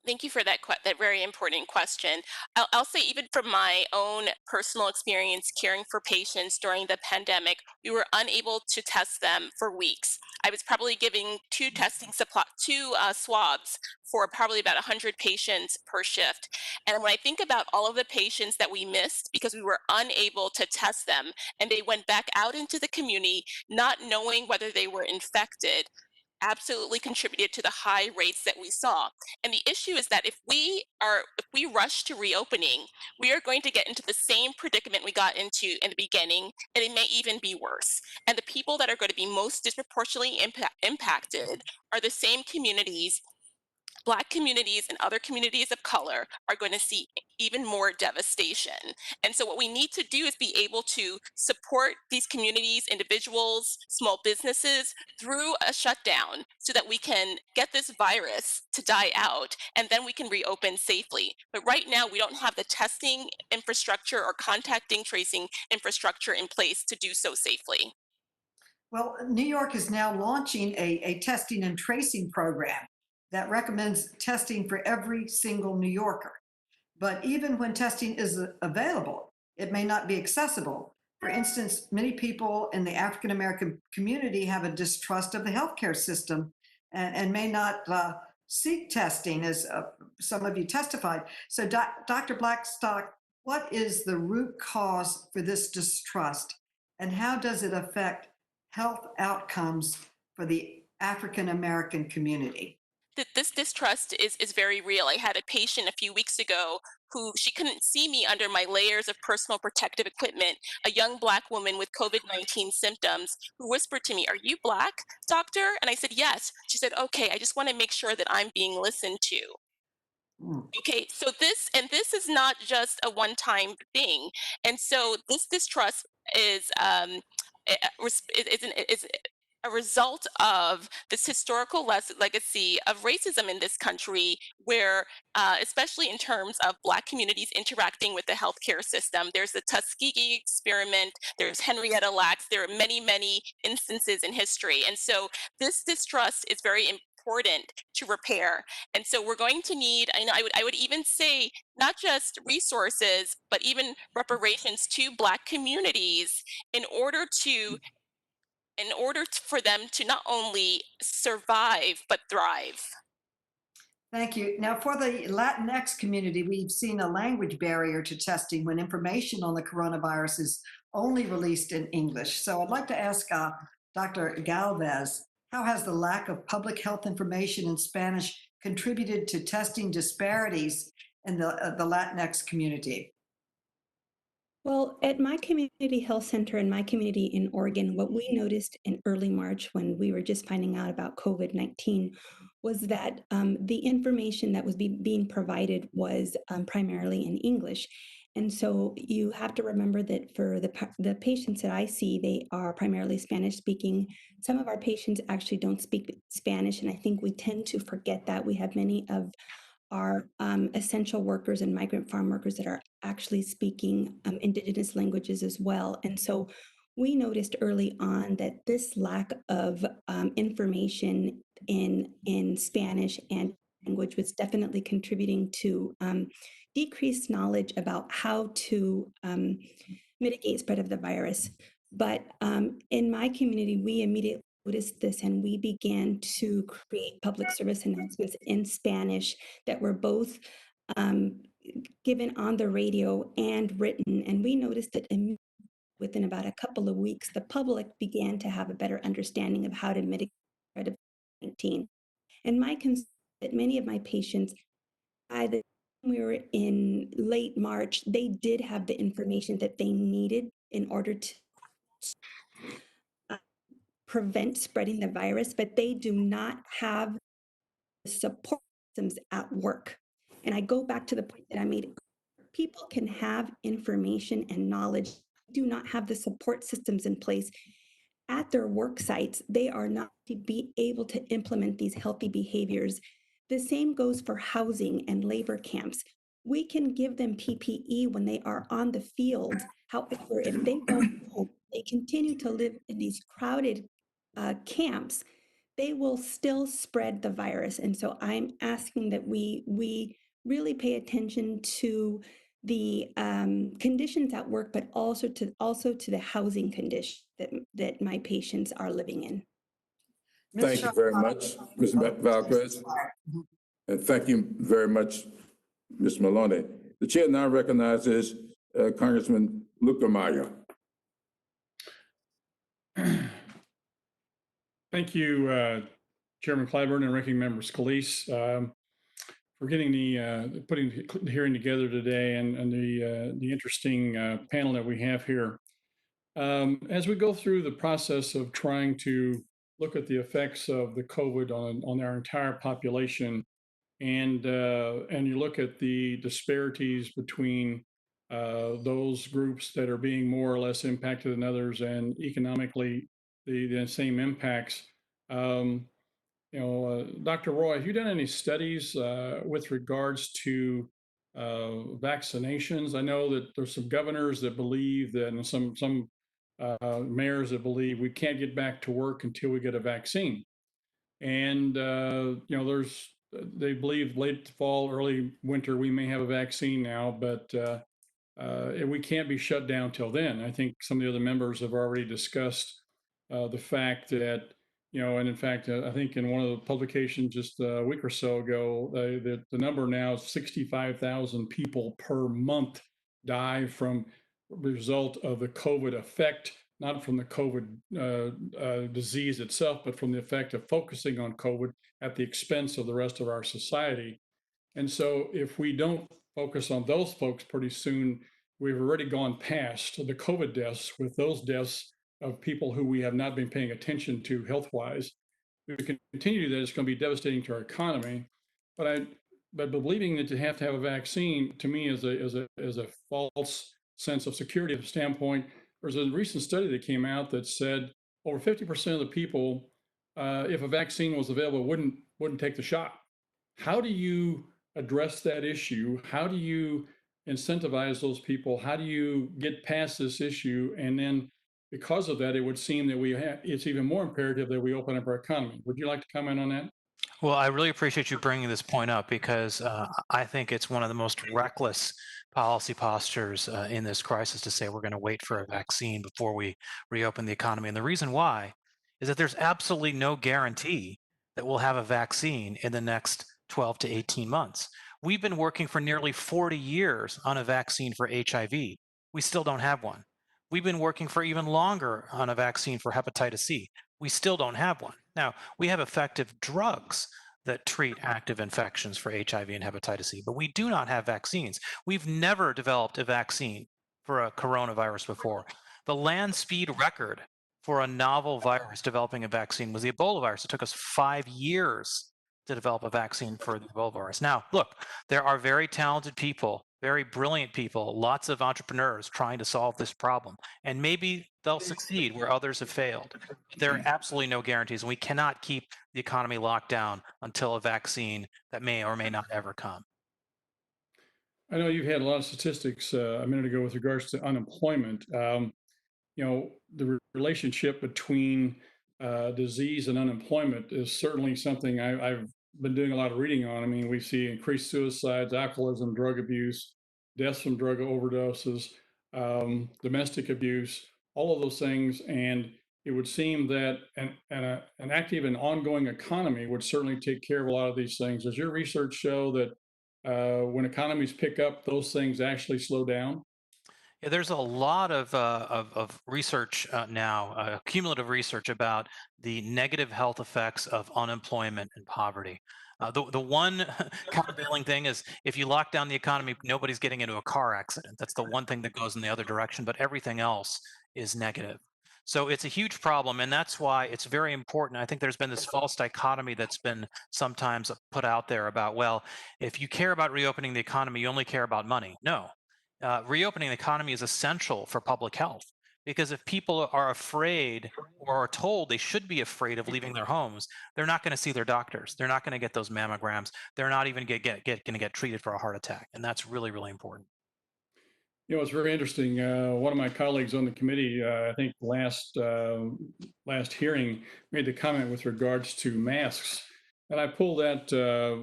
D: Thank you for that very important question. I'll say, even from my own personal experience caring for patients during the pandemic, we were unable to test them for weeks. I was probably giving two swabs for probably about 100 patients per shift. And when I think about all of the patients that we missed because we were unable to test them, and they went back out into the community not knowing whether they were infected, absolutely contributed to the high rates that we saw. And the issue is that if we rush to reopening, we are going to get into the same predicament we got into in the beginning, and it may even be worse. And the people that are going to be most disproportionately impacted are the same communities. Black communities and other communities of color are going to see even more devastation. And so what we need to do is be able to support these communities, individuals, small businesses through a shutdown so that we can get this virus to die out, and then we can reopen safely. But right now, we don't have the testing infrastructure or contacting tracing infrastructure in place to do so safely.
K: Well, New York is now launching a testing and tracing program that recommends testing for every single New Yorker. But even when testing is available, it may not be accessible. For instance, many people in the African American community have a distrust of the healthcare system and may not seek testing, as some of you testified. So Dr. Blackstock, What is the root cause for this distrust, and how does it affect health outcomes for the African American community?
D: This distrust is very real. I had a patient a few weeks ago who she couldn't see me under my layers of personal protective equipment, a young Black woman with COVID-19 symptoms who whispered to me, "Are you Black, doctor?" And I said, "Yes." She said, "Okay, I just want to make sure that I'm being listened to."
K: Mm.
D: Okay, so this is not just a one-time thing, and so this distrust is is a result of this historical legacy of racism in this country, where especially in terms of Black communities interacting with the healthcare system, there's the Tuskegee experiment, there's Henrietta Lacks, there are many instances in history, and so this distrust is very important to repair. And so we're going to need, I would even say, not just resources, but even reparations to Black communities in order to for them to not only survive but thrive.
K: Thank you. Now, for the Latinx community, we've seen a language barrier to testing when information on the coronavirus is only released in English. So I'd like to ask Dr. Galvez, how has the lack of public health information in Spanish contributed to testing disparities in the Latinx community?
H: Well, at my community health center in my community in Oregon, what we noticed in early March when we were just finding out about COVID-19 was that the information that was being provided was primarily in English. And so you have to remember that for the patients that I see, they are primarily Spanish speaking. Some of our patients actually don't speak Spanish, and I think we tend to forget that. We have many of are essential workers and migrant farm workers that are actually speaking indigenous languages as well. And so we noticed early on that this lack of information in Spanish and language was definitely contributing to decreased knowledge about how to mitigate spread of the virus. But in my community, we immediately noticed this and we began to create public service announcements in Spanish that were both um, given on the radio and written. And we noticed that within about a couple of weeks, the public began to have a better understanding of how to mitigate the spread of 19. And my concern that many of my patients, by the time we were in late March, they did have the information that they needed in order to prevent spreading the virus, but they do not have the support systems at work. And I go back to the point that I made. People can have information and knowledge, do not have the support systems in place at their work sites. They are not to be able to implement these healthy behaviors. The same goes for housing and labor camps. We can give them PPE when they are on the field. However, if they go home, they continue to live in these crowded camps, they will still spread the virus. And so I'm asking that we really pay attention to the conditions at work, but also to the housing condition that my patients are living in.
B: Thank you very much, Ms. Valquez. And thank you very much, Ms. Maloney. The chair now recognizes Congressman Lukamaya.
L: Thank you, Chairman Clyburn and Ranking Member Scalise, for getting putting the hearing together today and the interesting panel that we have here. As we go through the process of trying to look at the effects of the COVID on our entire population, and you look at the disparities between those groups that are being more or less impacted than others, and economically the same impacts. Dr. Roy, have you done any studies with regards to vaccinations? I know that there's some governors that believe that, and some mayors that believe we can't get back to work until we get a vaccine. And they believe late fall, early winter, we may have a vaccine now, but we can't be shut down till then. I think some of the other members have already discussed the fact that, and in fact, I think in one of the publications just a week or so ago, that the number now is 65,000 people per month die from the result of the COVID effect, not from the COVID disease itself, but from the effect of focusing on COVID at the expense of the rest of our society. And so if we don't focus on those folks pretty soon, we've already gone past the COVID deaths with those deaths of people who we have not been paying attention to health-wise. If we continue that, it's going to be devastating to our economy. But believing that you have to have a vaccine, to me, is a false sense of security standpoint. There's a recent study that came out that said over 50% of the people, if a vaccine was available, wouldn't take the shot. How do you address that issue? How do you incentivize those people? How do you get past this issue? And then because of that, it would seem that it's even more imperative that we open up our economy. Would you like to comment on that?
F: Well, I really appreciate you bringing this point up because I think it's one of the most reckless policy postures in this crisis to say we're going to wait for a vaccine before we reopen the economy. And the reason why is that there's absolutely no guarantee that we'll have a vaccine in the next 12 to 18 months. We've been working for nearly 40 years on a vaccine for HIV. We still don't have one. We've been working for even longer on a vaccine for hepatitis C. We still don't have one. Now, we have effective drugs that treat active infections for HIV and hepatitis C, but we do not have vaccines. We've never developed a vaccine for a coronavirus before. The land speed record for a novel virus developing a vaccine was the Ebola virus. It took us 5 years to develop a vaccine for the Ebola virus. Now, look, there are very talented people, very brilliant people, lots of entrepreneurs trying to solve this problem. And maybe they'll succeed where others have failed. There are absolutely no guarantees, and we cannot keep the economy locked down until a vaccine that may or may not ever come.
L: I know you've had a lot of statistics a minute ago with regards to unemployment. The relationship between disease and unemployment is certainly something I've been doing a lot of reading on. I mean, we see increased suicides, alcoholism, drug abuse, deaths from drug overdoses, domestic abuse, all of those things. And it would seem that an active and ongoing economy would certainly take care of a lot of these things. Does your research show that when economies pick up, those things actually slow down?
F: Yeah, there's a lot of research now, cumulative research about the negative health effects of unemployment and poverty. The one countervailing thing is if you lock down the economy, nobody's getting into a car accident. That's the one thing that goes in the other direction, but everything else is negative. So it's a huge problem, and that's why it's very important. I think there's been this false dichotomy that's been sometimes put out there about, well, if you care about reopening the economy, you only care about money. No. Reopening the economy is essential for public health because if people are afraid or are told they should be afraid of leaving their homes, they're not going to see their doctors. They're not going to get those mammograms. They're not even going to get treated for a heart attack. And that's really, really important.
L: It's very interesting. One of my colleagues on the committee, I think last hearing, made the comment with regards to masks. And I pulled that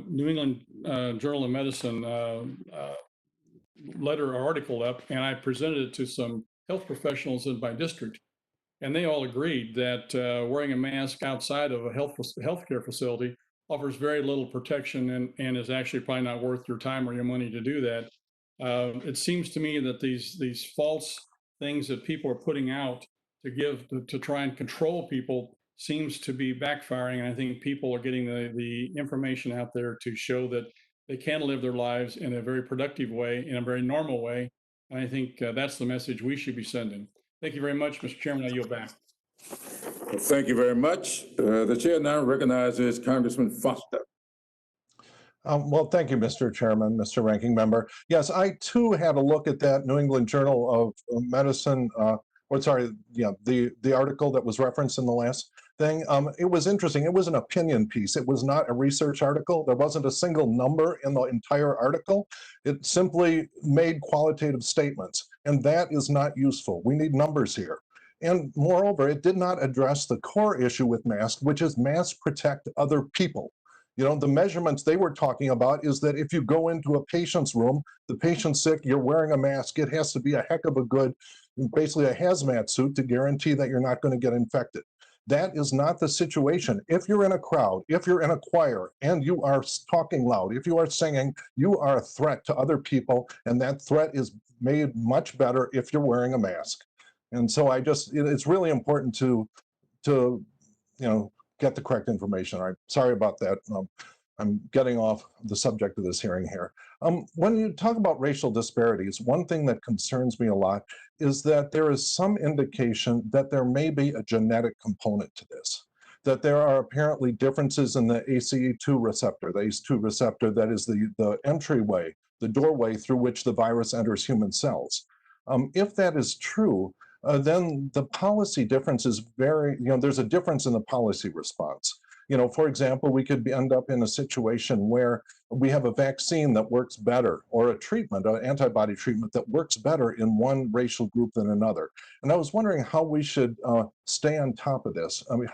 L: New England Journal of Medicine letter or article up, and I presented it to some health professionals in my district. And they all agreed that wearing a mask outside of a healthcare facility offers very little protection and is actually probably not worth your time or your money to do that. It seems to me that these false things that people are putting out to try and control people seems to be backfiring. And I think people are getting the information out there to show that they can live their lives in a very productive way, in a very normal way. And I think that's the message we should be sending. Thank you very much, Mr. Chairman. I yield back.
B: Thank you very much. The chair now recognizes Congressman Foster.
M: Well, thank you, Mr. Chairman, Mr. Ranking Member. Yes, I too had a look at that New England Journal of Medicine, the article that was referenced in the last thing. It was interesting. It was an opinion piece. It was not a research article. There wasn't a single number in the entire article. It simply made qualitative statements, and that is not useful. We need numbers here. And moreover, it did not address the core issue with masks, which is masks protect other people. The measurements they were talking about is that if you go into a patient's room, the patient's sick, you're wearing a mask, it has to be a heck of a good, basically a hazmat suit to guarantee that you're not going to get infected. That is not the situation. If you're in a crowd, if you're in a choir and you are talking loud, if you are singing, you are a threat to other people, and that threat is made much better if you're wearing a mask. And so it's really important to get the correct information. I'm sorry about that. I'm getting off the subject of this hearing here. When you talk about racial disparities, one thing that concerns me a lot is that there is some indication that there may be a genetic component to this, that there are apparently differences in the ACE2 receptor, the ACE2 receptor that is the entryway, the doorway through which the virus enters human cells. If that is true, then the policy difference is there's a difference in the policy response. For example, we could end up in a situation where we have a vaccine that works better, or a treatment, an antibody treatment that works better in one racial group than another. And I was wondering how we should stay on top of this. I mean,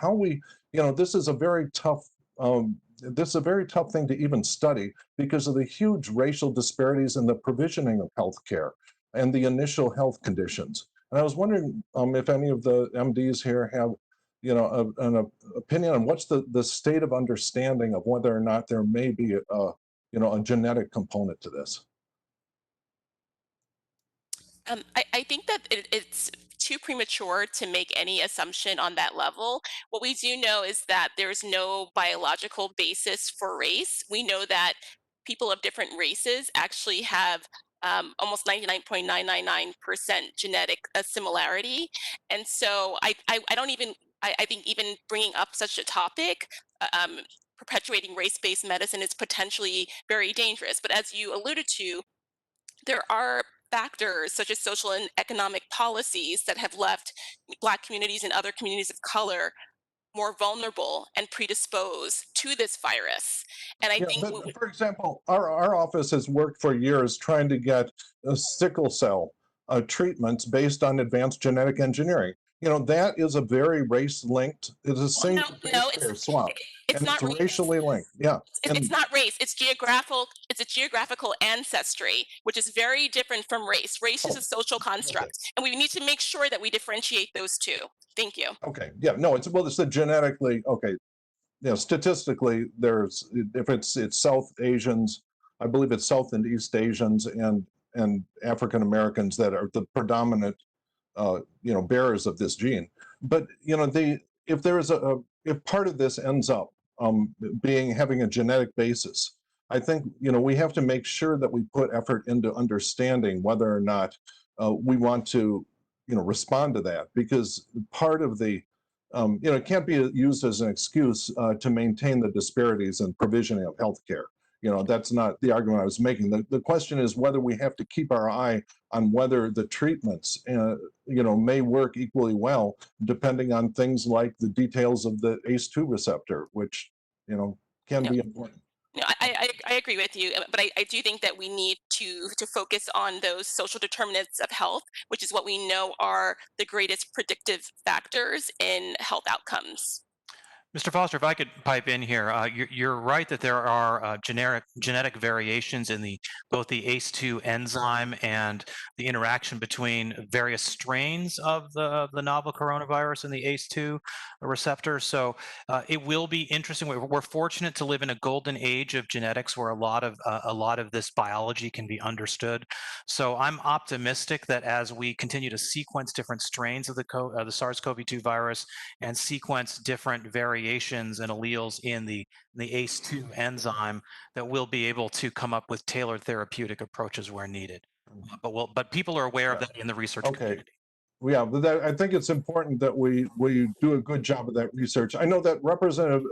M: this is a very tough thing to even study because of the huge racial disparities in the provisioning of healthcare and the initial health conditions. And I was wondering if any of the MDs here have, an opinion on what's the state of understanding of whether or not there may be a genetic component to this.
D: I think that it's too premature to make any assumption on that level. What we do know is that there's no biological basis for race. We know that people of different races actually have almost 99.999% genetic similarity. And so I don't even, I think even bringing up such a topic, perpetuating race-based medicine is potentially very dangerous. But as you alluded to, there are factors such as social and economic policies that have left Black communities and other communities of color more vulnerable and predisposed to this virus. And I
M: Yeah,
D: think
M: but for example, our office has worked for years trying to get sickle cell treatments based on advanced genetic engineering. That is a very race-linked, it's the same
D: no,
M: swap,
D: it's
M: and
D: not
M: it's racially linked. Yeah.
D: it's not race, it's geographical, it's a geographical ancestry, which is very different from race. Race is a social construct, and we need to make sure that we differentiate those two. Thank you.
M: Okay. Yeah. No. It's the genetically. Okay. Statistically, if it's South Asians, I believe it's South and East Asians and African Americans that are the predominant bearers of this gene. But if part of this ends up having a genetic basis, I think we have to make sure that we put effort into understanding whether or not we want to respond to that, because part of the it can't be used as an excuse to maintain the disparities in provisioning of healthcare. That's not the argument I was making. The question is whether we have to keep our eye on whether the treatments, may work equally well, depending on things like the details of the ACE2 receptor, which, can be important.
D: No, I agree with you, but I do think that we need to focus on those social determinants of health, which is what we know are the greatest predictive factors in health outcomes.
F: Mr. Foster, if I could pipe in here, you're right that there are genetic variations in both the ACE2 enzyme and the interaction between various strains of the novel coronavirus and the ACE2 receptor. So it will be interesting. We're fortunate to live in a golden age of genetics where a lot of this biology can be understood. So I'm optimistic that as we continue to sequence different strains of the SARS-CoV-2 virus and sequence different variations and alleles in the ACE2 enzyme, that we'll be able to come up with tailored therapeutic approaches where needed. But people are aware of that in the research community.
M: Yeah, but I think it's important that we do a good job of that research. I know that Representative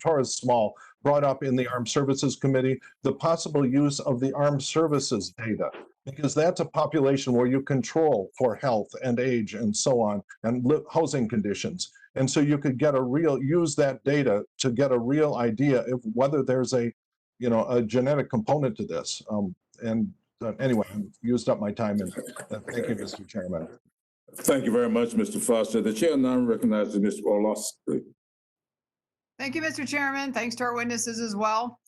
M: Torres Small brought up in the Armed Services Committee the possible use of the armed services data, because that's a population where you control for health and age and so on, and housing conditions. And so you could use that data to get a real idea of whether there's a genetic component to this. Anyway, I've used up my time, and thank you, Mr. Chairman.
B: Thank you very much, Mr. Foster. The chair now recognizes Mr. Orlowski.
N: Thank you, Mr. Chairman. Thanks to our witnesses as well.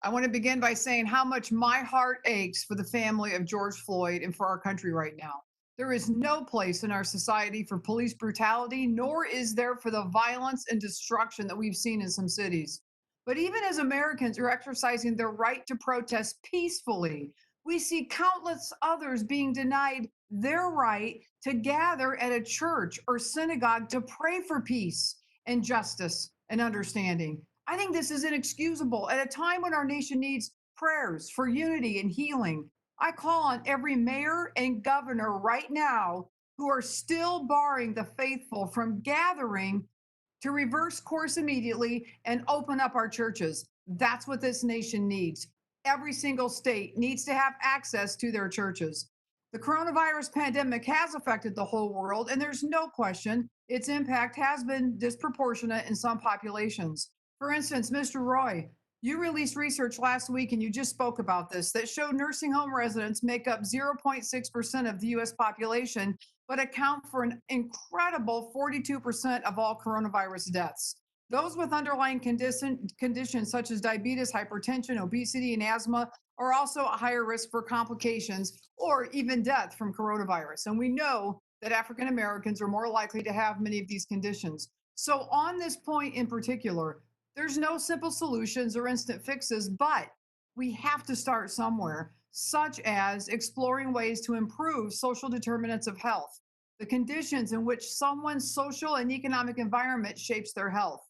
N: I want to begin by saying how much my heart aches for the family of George Floyd and for our country right now. There is no place in our society for police brutality, nor is there for the violence and destruction that we've seen in some cities. But even as Americans are exercising their right to protest peacefully, we see countless others being denied their right to gather at a church or synagogue to pray for peace and justice and understanding. I think this is inexcusable at a time when our nation needs prayers for unity and healing. I call on every mayor and governor right now who are still barring the faithful from gathering to reverse course immediately and open up our churches. That's what this nation needs. Every single state needs to have access to their churches. The coronavirus pandemic has affected the whole world, and there's no question its impact has been disproportionate in some populations. For instance, Mr. Roy, you released research last week, and you just spoke about this, that showed nursing home residents make up 0.6% of the US population, but account for an incredible 42% of all coronavirus deaths. Those with underlying conditions such as diabetes, hypertension, obesity, and asthma are also at higher risk for complications or even death from coronavirus. And we know that African Americans are more likely to have many of these conditions. So, on this point in particular, there's no simple solutions or instant fixes, but we have to start somewhere, such as exploring ways to improve social determinants of health, the conditions in which someone's social and economic environment shapes their health.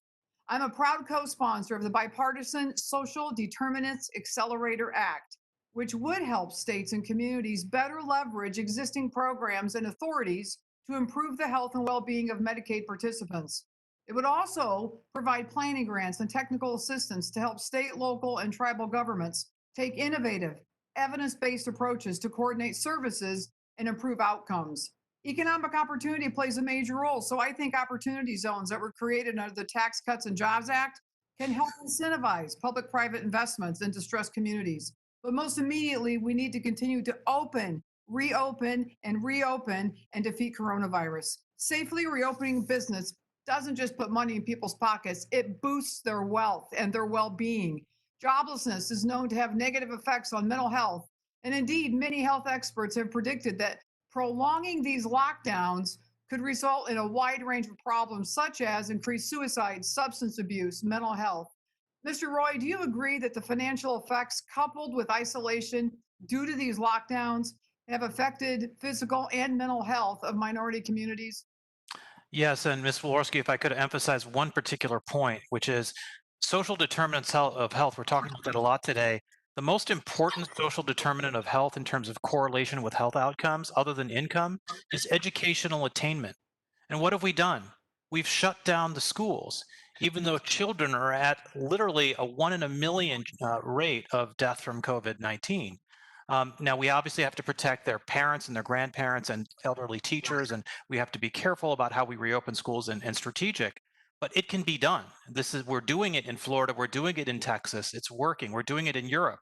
N: I'm a proud co sponsor of the bipartisan Social Determinants Accelerator Act, which would help states and communities better leverage existing programs and authorities to improve the health and well being of Medicaid participants. It would also provide planning grants and technical assistance to help state, local, and tribal governments take innovative, evidence based approaches to coordinate services and improve outcomes. Economic opportunity plays a major role, so I think opportunity zones that were created under the Tax Cuts and Jobs Act can help incentivize public private investments in distressed communities. But most immediately, we need to continue to reopen, and defeat coronavirus. Safely reopening business doesn't just put money in people's pockets, it boosts their wealth and their well being. Joblessness is known to have negative effects on mental health. And indeed, many health experts have predicted that prolonging these lockdowns could result in a wide range of problems, such as increased suicide, substance abuse, mental health. Mr. Roy, do you agree that the financial effects coupled with isolation due to these lockdowns have affected physical and mental health of minority communities?
F: Yes, and Ms. Walorski, if I could emphasize one particular point, which is social determinants of health. We're talking about that a lot today. The most important social determinant of health in terms of correlation with health outcomes, other than income, is educational attainment. And what have we done? We've shut down the schools, even though children are at literally a 1 in a million rate of death from COVID-19. Now, we obviously have to protect their parents and their grandparents and elderly teachers, and we have to be careful about how we reopen schools and strategic. But it can be done. We're doing it in Florida. We're doing it in Texas. It's working. We're doing it in Europe.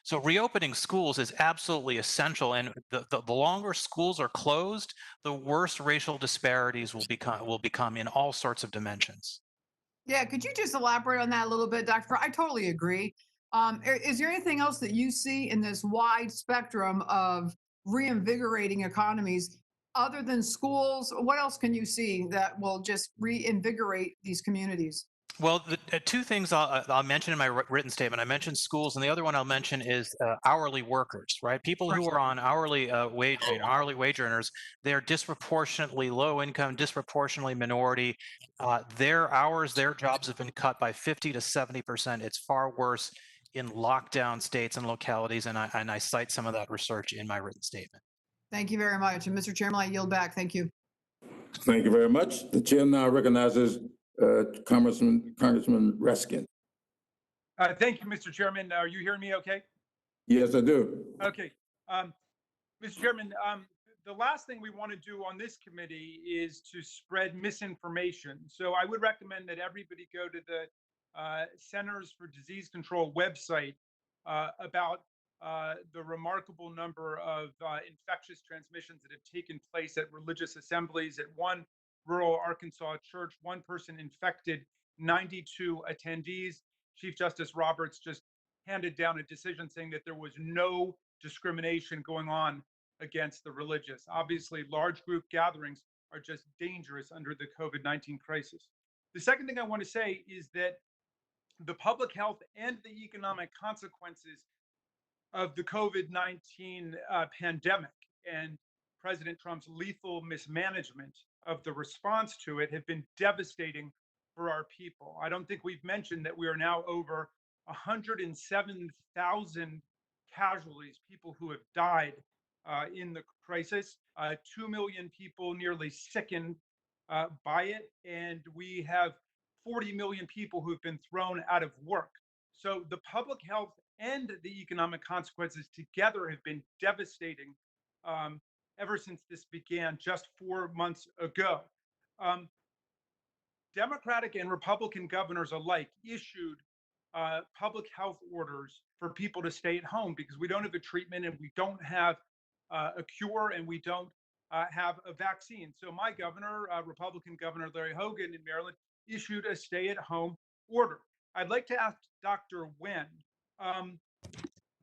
F: So reopening schools is absolutely essential. And the longer schools are closed, the worse racial disparities will become in all sorts of dimensions.
N: Yeah, could you just elaborate on that a little bit, Dr. I totally agree. Is there anything else that you see in this wide spectrum of reinvigorating economies other than schools? What else can you see that will just reinvigorate these communities?
F: Well, the two things I'll mention in my written statement. I mentioned schools, and the other one I'll mention is hourly workers, right? People who are on hourly wage, hourly wage earners. They're disproportionately low income, disproportionately minority. Their hours, their jobs have been cut by 50 to 70%. It's far worse in lockdown states and localities, and I cite some of that research in my written statement.
N: Thank you very much. And Mr. Chairman, I yield back. Thank you.
B: Thank you very much. The chair now recognizes Congressman Reskin.
O: Thank you, Mr. Chairman. Are you hearing me okay?
B: Yes, I do.
O: Okay. Mr. Chairman, the last thing we want to do on this committee is to spread misinformation. So I would recommend that everybody go to the Centers for Disease Control website about the remarkable number of infectious transmissions that have taken place at religious assemblies. At one rural Arkansas church, one person infected 92 attendees. Chief Justice Roberts just handed down a decision saying that there was no discrimination going on against the religious. Obviously, large group gatherings are just dangerous under the COVID-19 crisis. The second thing I want to say is that the public health and the economic consequences of the COVID-19 pandemic and President Trump's lethal mismanagement of the response to it have been devastating for our people. I don't think we've mentioned that we are now over 107,000 casualties, people who have died in the crisis, 2 million people nearly sickened by it, and we have 40 million people who've been thrown out of work. So the public health and the economic consequences together have been devastating ever since this began just 4 months ago. Democratic and Republican governors alike issued public health orders for people to stay at home because we don't have a treatment and we don't have a cure and we don't have a vaccine. So my governor, Republican Governor Larry Hogan in Maryland, issued a stay-at-home order. I'd like to ask Dr. Wen,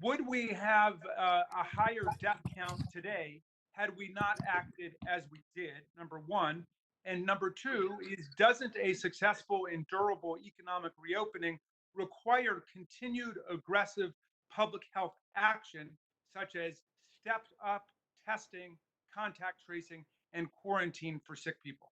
O: would we have a higher death count today had we not acted as we did, number one? And number two is, doesn't a successful and durable economic reopening require continued aggressive public health action, such as stepped up testing, contact tracing, and quarantine for sick people?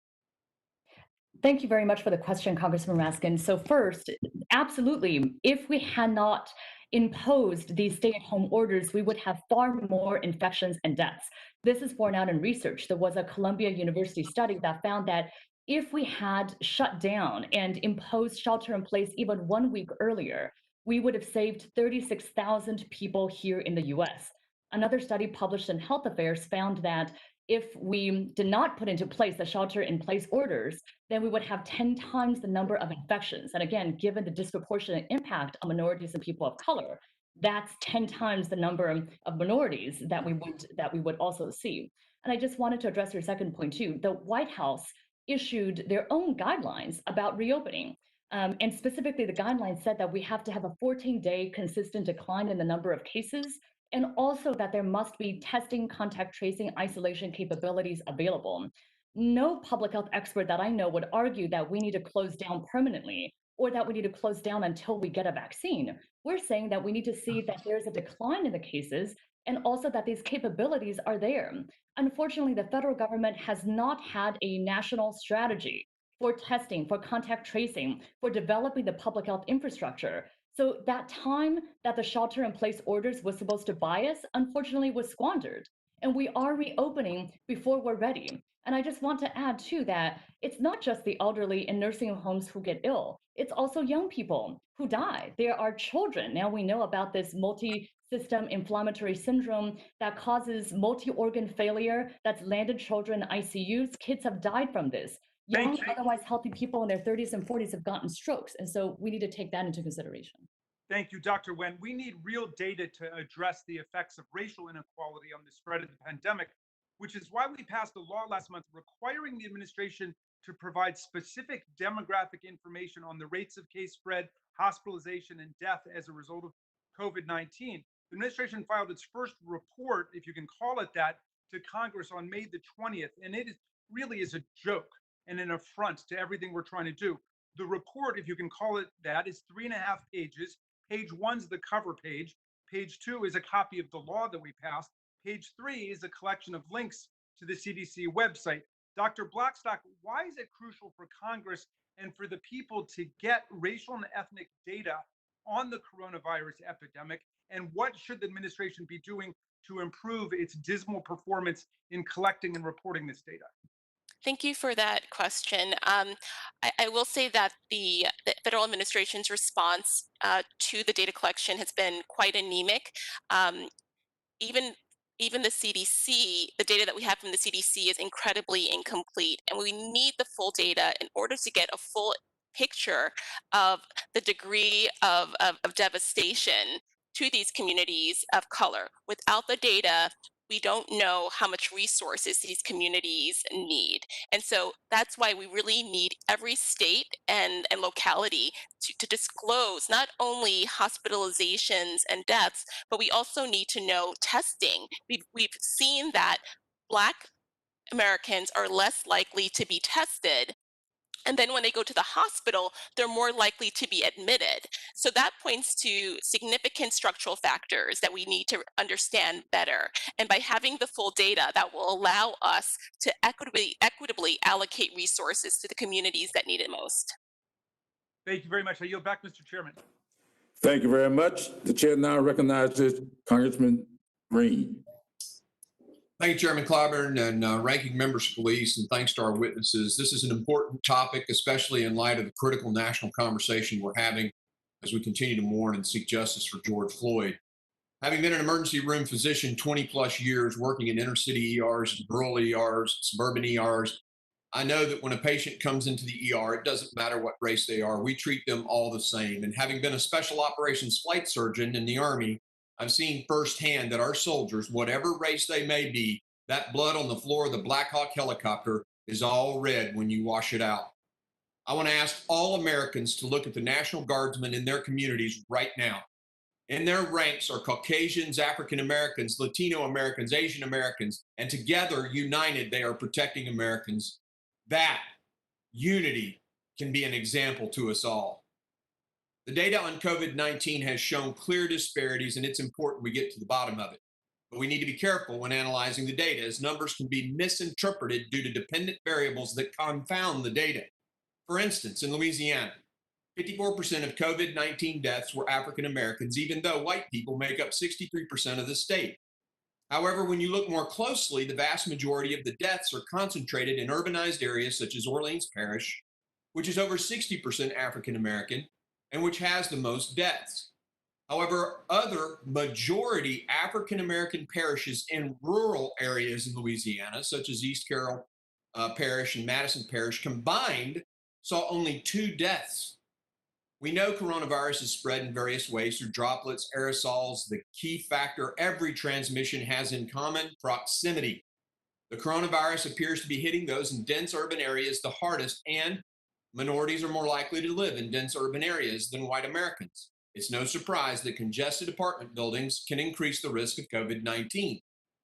E: Thank you very much for the question, Congressman Raskin. So first, absolutely, if we had not imposed these stay-at-home orders, we would have far more infections and deaths. This is borne out in research. There was a Columbia University study that found that if we had shut down and imposed shelter in place even 1 week earlier, we would have saved 36,000 people here in the US. Another study published in Health Affairs found that if we did not put into place the shelter in place orders, then we would have 10 times the number of infections. And again, given the disproportionate impact on minorities and people of color, that's 10 times the number of minorities that we would also see. And I just wanted to address your second point too. The White House issued their own guidelines about reopening. And specifically, the guidelines said that we have to have a 14-day consistent decline in the number of cases, and also that there must be testing, contact tracing, isolation capabilities available. No public health expert that I know would argue that we need to close down permanently or that we need to close down until we get a vaccine. We're saying that we need to see that there's a decline in the cases and also that these capabilities are there. Unfortunately, the federal government has not had a national strategy for testing, for contact tracing, for developing the public health infrastructure. So that time that the shelter in place orders was supposed to buy us, unfortunately, was squandered. And we are reopening before we're ready. And I just want to add too that it's not just the elderly in nursing homes who get ill. It's also young people who die. There are children. Now we know about this multi-system inflammatory syndrome that causes multi-organ failure that's landed children in ICUs. Kids have died from this. Young, otherwise healthy people in their 30s and 40s have gotten strokes. And so we need to take that into consideration.
O: Thank you, Dr. Wen. We need real data to address the effects of racial inequality on the spread of the pandemic, which is why we passed a law last month requiring the administration to provide specific demographic information on the rates of case spread, hospitalization, and death as a result of COVID-19. The administration filed its first report, if you can call it that, to Congress on May the 20th, and it really is a joke and an affront to everything we're trying to do. The report, if you can call it that, is 3.5 pages. Page 1's the cover page. Page 2 is a copy of the law that we passed. Page 3 is a collection of links to the CDC website. Dr. Blackstock, why is it crucial for Congress and for the people to get racial and ethnic data on the coronavirus epidemic? And what should the administration be doing to improve its dismal performance in collecting and reporting this data?
D: Thank you for that question. I will say that the federal administration's response to the data collection has been quite anemic. Even the CDC, the data that we have from the CDC is incredibly incomplete, and we need the full data in order to get a full picture of the degree of devastation to these communities of color. Without the data, we don't know how much resources these communities need. And so that's why we really need every state and locality to disclose not only hospitalizations and deaths, but we also need to know testing. We've seen that Black Americans are less likely to be tested. And then when they go to the hospital, they're more likely to be admitted. So that points to significant structural factors that we need to understand better. And by having the full data, that will allow us to equitably allocate resources to the communities that need it most.
O: Thank you very much. I yield back, Mr. Chairman.
B: Thank you very much. The chair now recognizes Congressman Green.
P: Thank you, Chairman Clyburn and Ranking Member Scalise, and thanks to our witnesses. This is an important topic, especially in light of the critical national conversation we're having as we continue to mourn and seek justice for George Floyd. Having been an emergency room physician 20 plus years, working in inner city ERs, rural ERs, suburban ERs, I know that when a patient comes into the ER, it doesn't matter what race they are, we treat them all the same. And having been a special operations flight surgeon in the Army, I've seen firsthand that our soldiers, whatever race they may be, that blood on the floor of the Black Hawk helicopter is all red when you wash it out. I want to ask all Americans to look at the National Guardsmen in their communities right now. In their ranks are Caucasians, African Americans, Latino Americans, Asian Americans, and together, united, they are protecting Americans. That unity can be an example to us all. The data on COVID-19 has shown clear disparities, and it's important we get to the bottom of it. But we need to be careful when analyzing the data, as numbers can be misinterpreted due to dependent variables that confound the data. For instance, in Louisiana, 54% of COVID-19 deaths were African Americans, even though white people make up 63% of the state. However, when you look more closely, the vast majority of the deaths are concentrated in urbanized areas such as Orleans Parish, which is over 60% African American and which has the most deaths. However, other majority African American parishes in rural areas in Louisiana, such as East Carroll Parish and Madison Parish, combined saw only 2 deaths. We know coronavirus is spread in various ways through droplets, aerosols. The key factor every transmission has in common: proximity. The coronavirus appears to be hitting those in dense urban areas the hardest, and minorities are more likely to live in dense urban areas than white Americans. It's no surprise that congested apartment buildings can increase the risk of COVID-19.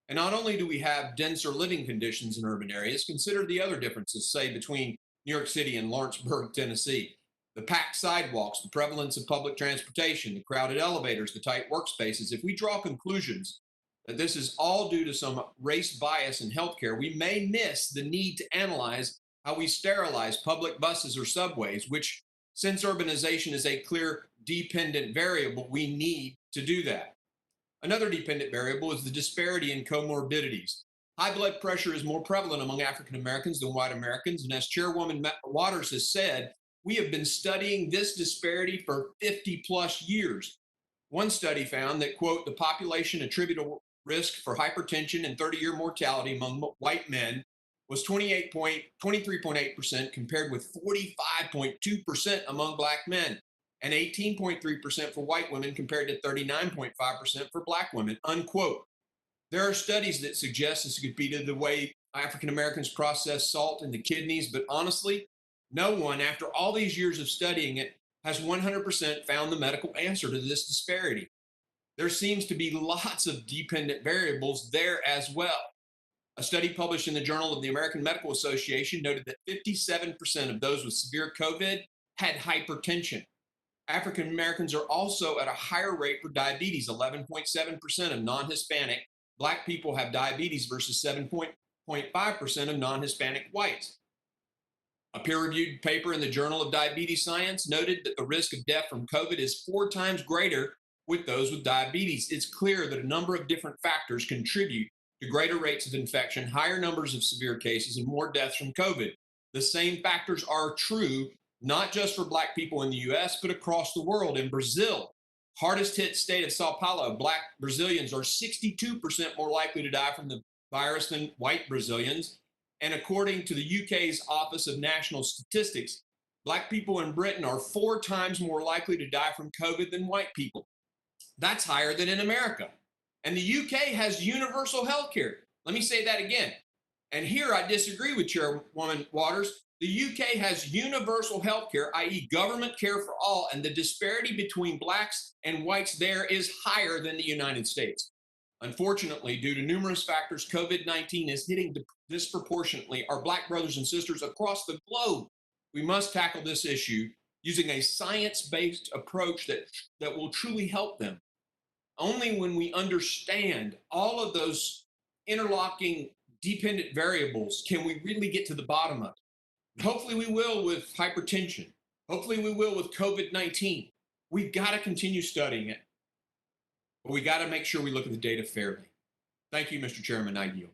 P: And not only do we have denser living conditions in urban areas, consider the other differences, say, between New York City and Lawrenceburg, Tennessee. The packed sidewalks, the prevalence of public transportation, the crowded elevators, the tight workspaces. If we draw conclusions that this is all due to some race bias in healthcare, we may miss the need to analyze how we sterilize public buses or subways, which, since urbanization is a clear dependent variable, we need to do that. Another dependent variable is the disparity in comorbidities. High blood pressure is more prevalent among African Americans than white Americans, and as Chairwoman Waters has said, we have been studying this disparity for 50 plus years. One study found that, quote, the population attributable risk for hypertension and 30-year mortality among white men was 23.8% compared with 45.2% among Black men, and 18.3% for white women compared to 39.5% for Black women, unquote. There are studies that suggest this could be to the way African Americans process salt in the kidneys, but honestly, no one, after all these years of studying it, has 100% found the medical answer to this disparity. There seems to be lots of dependent variables there as well. A study published in the Journal of the American Medical Association noted that 57% of those with severe COVID had hypertension. African Americans are also at a higher rate for diabetes. 11.7% of non-Hispanic Black people have diabetes versus 7.5% of non-Hispanic whites. A peer-reviewed paper in the Journal of Diabetes Science noted that the risk of death from COVID is 4 times greater with those with diabetes. It's clear that a number of different factors contribute to greater rates of infection, higher numbers of severe cases, and more deaths from COVID. The same factors are true not just for Black people in the US, but across the world. In Brazil, hardest hit state of Sao Paulo, Black Brazilians are 62% more likely to die from the virus than white Brazilians. And according to the UK's Office of National Statistics, Black people in Britain are 4 times more likely to die from COVID than white people. That's higher than in America. And the UK has universal health care. Let me say that again. And here I disagree with Chairwoman Waters. The UK has universal health care, i.e. government care for all, and the disparity between blacks and whites there is higher than the United States. Unfortunately, due to numerous factors, COVID-19 is hitting disproportionately our black brothers and sisters across the globe. We must tackle this issue using a science-based approach that will truly help them. Only when we understand all of those interlocking dependent variables can we really get to the bottom of it. Hopefully we will with hypertension. Hopefully we will with COVID-19. We've got to continue studying it, but we got to make sure we look at the data fairly. Thank you, Mr. Chairman. I yield.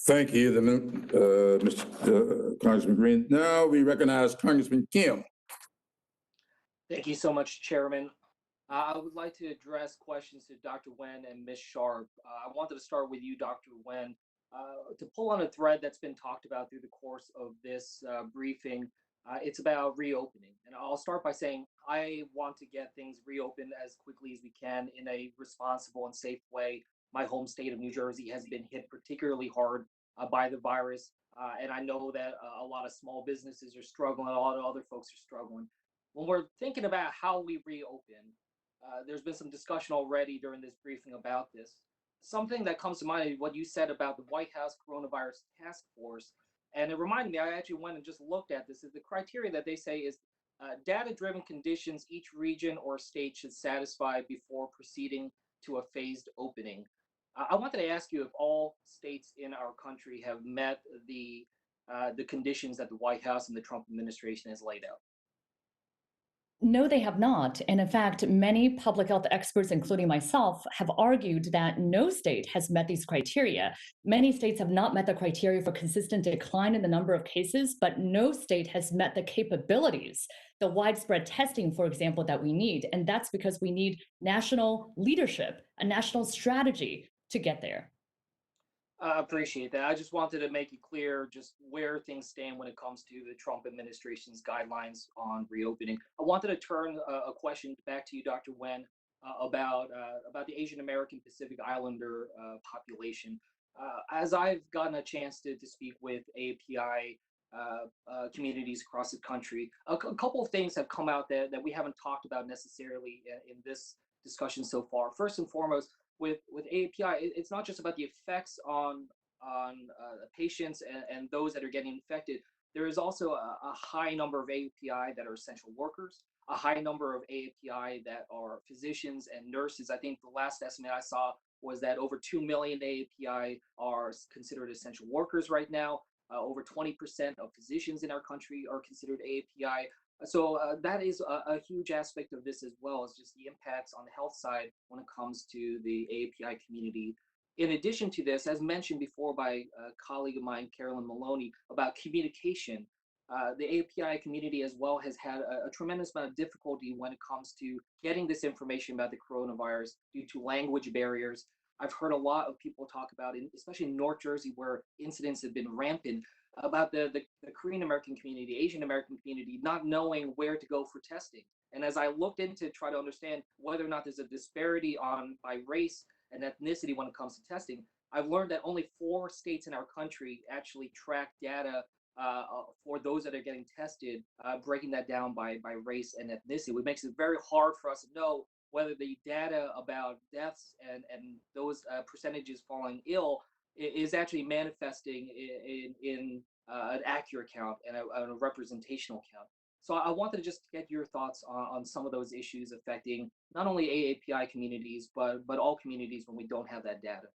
B: Thank you, Mr. Congressman Green. Now we recognize Congressman Kim.
Q: Thank you so much, Chairman. I would like to address questions to Dr. Wen and Ms. Sharp. I wanted to start with you, Dr. Wen, to pull on a thread that's been talked about through the course of this briefing. It's about reopening. And I'll start by saying I want to get things reopened as quickly as we can in a responsible and safe way. My home state of New Jersey has been hit particularly hard by the virus. And I know that a lot of small businesses are struggling, a lot of other folks are struggling. When we're thinking about how we reopen, there's been some discussion already during this briefing about this. Something that comes to mind is what you said about the White House Coronavirus Task Force. And it reminded me, I actually went and just looked at this. Is the criteria that they say is data-driven conditions each region or state should satisfy before proceeding to a phased opening. I wanted to ask you if all states in our country have met the conditions that the White House and the Trump administration has laid out.
E: No, they have not. And in fact, many public health experts, including myself, have argued that no state has met these criteria. Many states have not met the criteria for consistent decline in the number of cases, but no state has met the capabilities, the widespread testing, for example, that we need. And that's because we need national leadership, a national strategy to get there.
Q: I appreciate that. I just wanted to make it clear just where things stand when it comes to the Trump administration's guidelines on reopening. I wanted to turn a question back to you, Dr. Wen, about the Asian American Pacific Islander population. As I've gotten a chance to speak with AAPI communities across the country, a couple of things have come out that we haven't talked about necessarily in this discussion so far. First and foremost, with AAPI, it's not just about the effects on patients and those that are getting infected. There is also a high number of AAPI that are essential workers, a high number of AAPI that are physicians and nurses. I think the last estimate I saw was that over 2 million AAPI are considered essential workers right now. Over 20% of physicians in our country are considered AAPI. So that is a huge aspect of this as well, as just the impacts on the health side when it comes to the AAPI community. In addition to this, as mentioned before by a colleague of mine, Carolyn Maloney, about communication, the AAPI community as well has had a tremendous amount of difficulty when it comes to getting this information about the coronavirus due to language barriers. I've heard a lot of people talk about, especially in North Jersey, where incidents have been rampant, about the Korean American community, Asian American community, not knowing where to go for testing. And as I looked into try to understand whether or not there's a disparity by race and ethnicity when it comes to testing, I've learned that only 4 states in our country actually track data for those that are getting tested, breaking that down by race and ethnicity, which makes it very hard for us to know whether the data about deaths and those percentages falling ill is actually manifesting in an accurate count and a representational count. So I wanted to just get your thoughts on some of those issues affecting not only AAPI communities, but all communities when we don't have that data.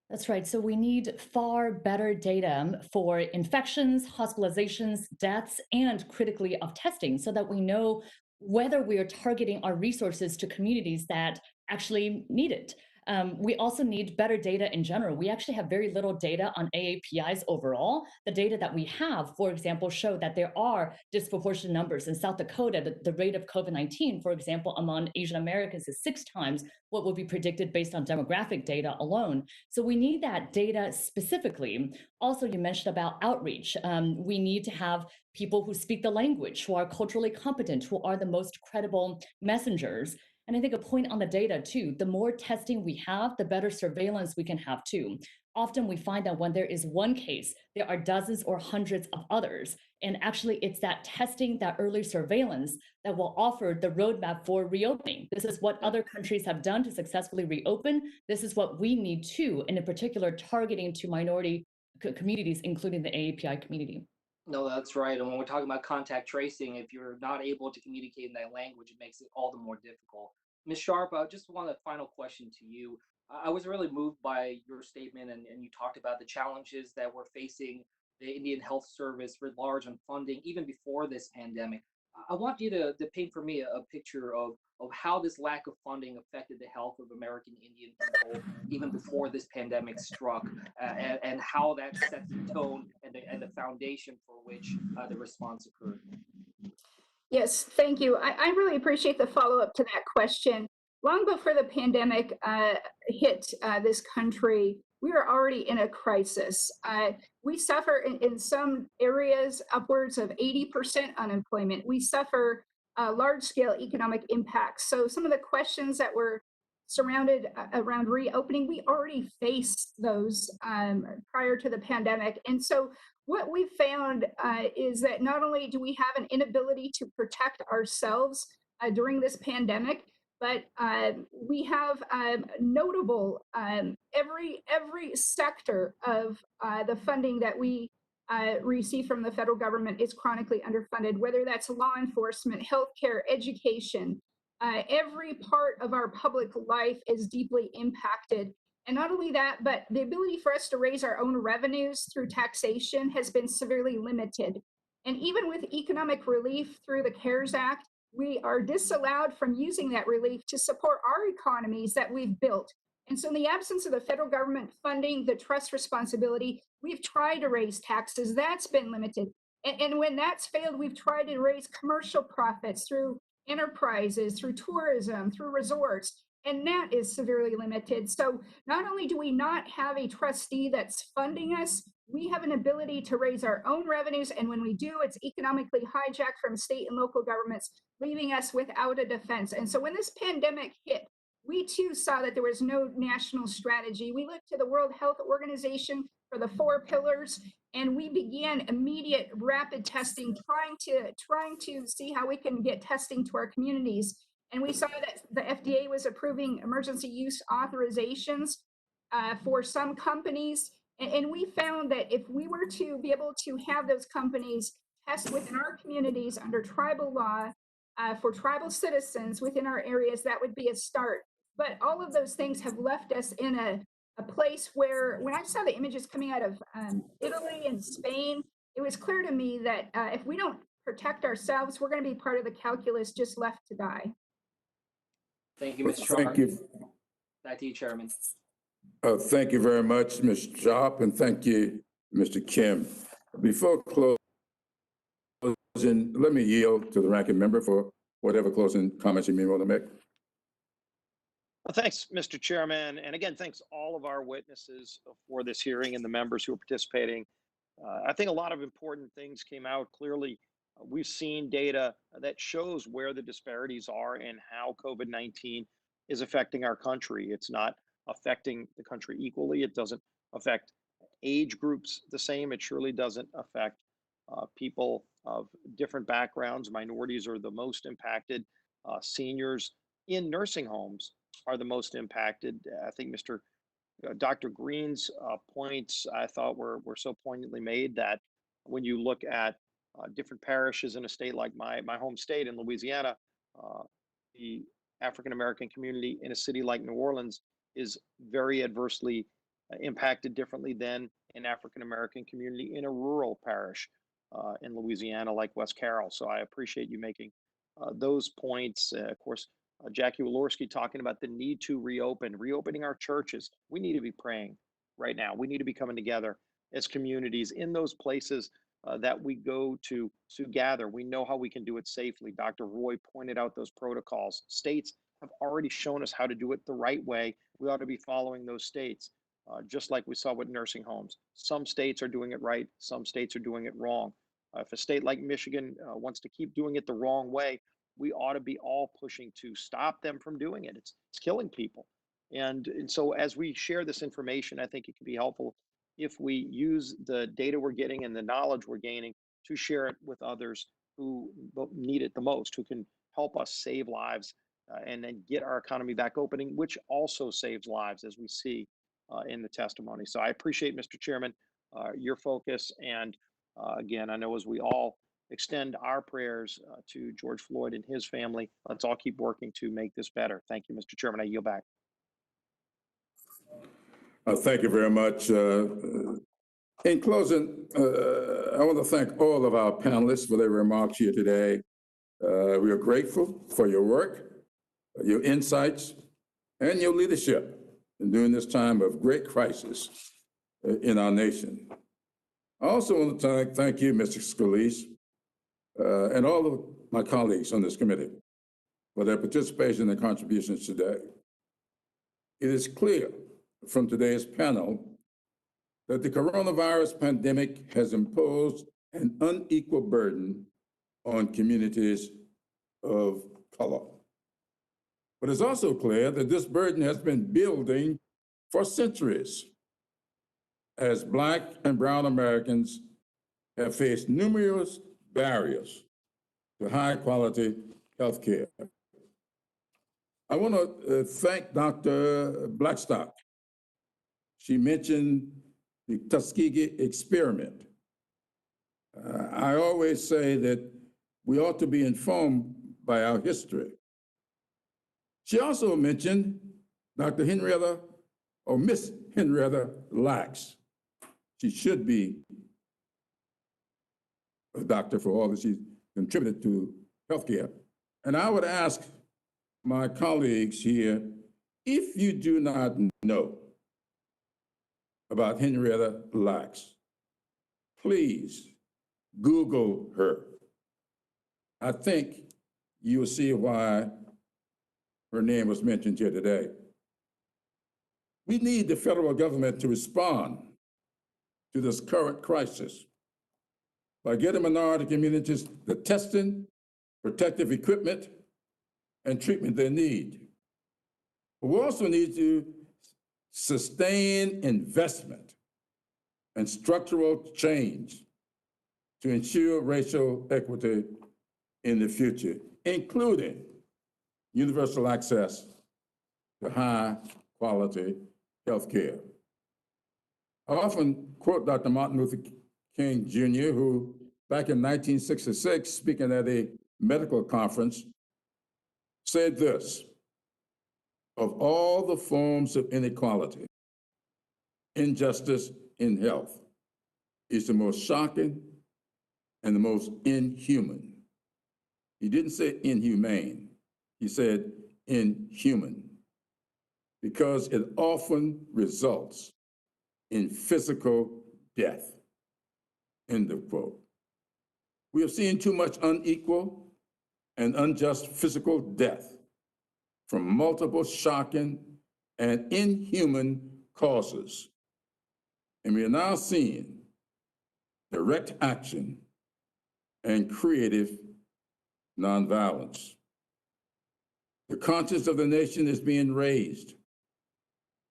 E: That's right. So we need far better data for infections, hospitalizations, deaths, and critically of testing so that we know whether we are targeting our resources to communities that actually need it. We also need better data in general. We actually have very little data on AAPIs overall. The data that we have, for example, show that there are disproportionate numbers. In South Dakota, the rate of COVID-19, for example, among Asian Americans is 6 times what would be predicted based on demographic data alone. So we need that data specifically. Also, you mentioned about outreach. We need to have people who speak the language, who are culturally competent, who are the most credible messengers. And I think a point on the data too, the more testing we have, the better surveillance we can have too. Often we find that when there is one case, there are dozens or hundreds of others. And actually, it's that testing, that early surveillance that will offer the roadmap for reopening. This is what other countries have done to successfully reopen. This is what we need too, and in particular, targeting to minority communities, including the AAPI community.
Q: No, that's right. And when we're talking about contact tracing, if you're not able to communicate in that language, it makes it all the more difficult. Ms. Sharp, I just want a final question to you. I was really moved by your statement, and you talked about the challenges that we're facing the Indian Health Service writ large on funding, even before this pandemic. I want you to paint for me a picture of how this lack of funding affected the health of American Indian people even before this pandemic struck, and how that sets the tone and the foundation for which the response occurred.
G: Yes, thank you. I really appreciate the follow up to that question. Long before the pandemic hit this country, we were already in a crisis. We suffer in some areas upwards of 80% unemployment. We suffer large scale economic impacts. So, some of the questions that were surrounded around reopening, we already faced those prior to the pandemic. And so, what we found is that not only do we have an inability to protect ourselves during this pandemic, but we have notable every sector of the funding that we receive from the federal government is chronically underfunded, whether that's law enforcement, healthcare, education. Every part of our public life is deeply impacted. And not only that, but the ability for us to raise our own revenues through taxation has been severely limited. And even with economic relief through the CARES Act, we are disallowed from using that relief to support our economies that we've built. And so, in the absence of the federal government funding the trust responsibility, we've tried to raise taxes. That's been limited. And when that's failed, we've tried to raise commercial profits through enterprises, through tourism, through resorts, and that is severely limited. So, not only do we not have a trustee that's funding us, we have an ability to raise our own revenues. And when we do, it's economically hijacked from state and local governments, leaving us without a defense. And so, when this pandemic hit, we too saw that there was no national strategy. We looked to the World Health Organization for the 4 pillars, and we began immediate rapid testing, trying to see how we can get testing to our communities. And we saw that the FDA was approving emergency use authorizations for some companies. And we found that if we were to be able to have those companies test within our communities under tribal law for tribal citizens within our areas, that would be a start. But all of those things have left us in a place where, when I saw the images coming out of Italy and Spain, it was clear to me that if we don't protect ourselves, we're going to be part of the calculus just left to die.
Q: Thank you, Ms. Sharp.
B: Thank you.
Q: Back to you, Chairman.
B: Thank you very much, Ms. Sharp, and thank you, Mr. Kim. Before closing, let me yield to the ranking member for whatever closing comments you may want to make.
C: Well, thanks, Mr. Chairman. And again, thanks all of our witnesses for this hearing and the members who are participating. I think a lot of important things came out clearly. We've seen data that shows where the disparities are and how COVID-19 is affecting our country. It's not affecting the country equally. It doesn't affect age groups the same. It surely doesn't affect people of different backgrounds. Minorities are the most impacted. Seniors in nursing homes are the most impacted. I think Dr. Green's points I thought were so poignantly made that when you look at different parishes in a state like my home state in Louisiana, the African American community in a city like New Orleans is very adversely impacted differently than an African American community in a rural parish in Louisiana like West Carroll. So I appreciate you making those points. Of course, Jackie Walorski talking about the need to reopening our churches. We need to be praying right now. We need to be coming together as communities in those places that we go to gather. We know how we can do it safely. Dr. Roy pointed out those protocols. States have already shown us how to do it the right way. We ought to be following those states, just like we saw with nursing homes. Some states are doing it right. Some states are doing it wrong. If a state like Michigan wants to keep doing it the wrong way, we ought to be all pushing to stop them from doing it. It's killing people. And so as we share this information, I think it can be helpful if we use the data we're getting and the knowledge we're gaining to share it with others who need it the most, who can help us save lives and then get our economy back opening, which also saves lives, as we see in the testimony. So I appreciate, Mr. Chairman, your focus. And again, I know as we all extend our prayers to George Floyd and his family, let's all keep working to make this better. Thank you, Mr. Chairman. I yield back.
B: Thank you very much. In closing, I want to thank all of our panelists for their remarks here today. We are grateful for your work, your insights, and your leadership during this time of great crisis in our nation. I also want to thank you, Mr. Scalise, and all of my colleagues on this committee for their participation and contributions today. It is clear from today's panel that the coronavirus pandemic has imposed an unequal burden on communities of color. But it's also clear that this burden has been building for centuries as Black and Brown Americans have faced numerous barriers to high quality health care. I want to thank Dr. Blackstock. She mentioned the Tuskegee experiment. I always say that we ought to be informed by our history. She also mentioned Dr. Henrietta, or Miss Henrietta Lacks. She should be a doctor for all that she's contributed to healthcare. And I would ask my colleagues here, if you do not know about Henrietta Lacks, please Google her. I think you will see why her name was mentioned here today. We need the federal government to respond to this current crisis by getting minority communities the testing, protective equipment, and treatment they need. We also need to sustain investment and structural change to ensure racial equity in the future, including universal access to high quality health care. I often quote Dr. Martin Luther King Jr., who back in 1966, speaking at a medical conference, said this: of all the forms of inequality, injustice in health is the most shocking and the most inhuman. He didn't say inhumane, he said inhuman, because it often results in physical death, end of quote. We have seen too much unequal and unjust physical death from multiple shocking and inhuman causes. And we are now seeing direct action and creative nonviolence. The conscience of the nation is being raised,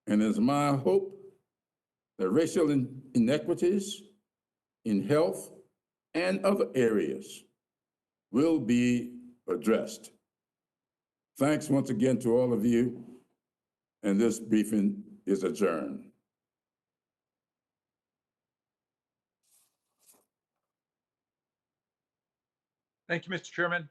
B: and it's my hope that racial inequities in health and other areas will be addressed. Thanks once again to all of you, and this briefing is adjourned.
O: Thank you, Mr. Chairman.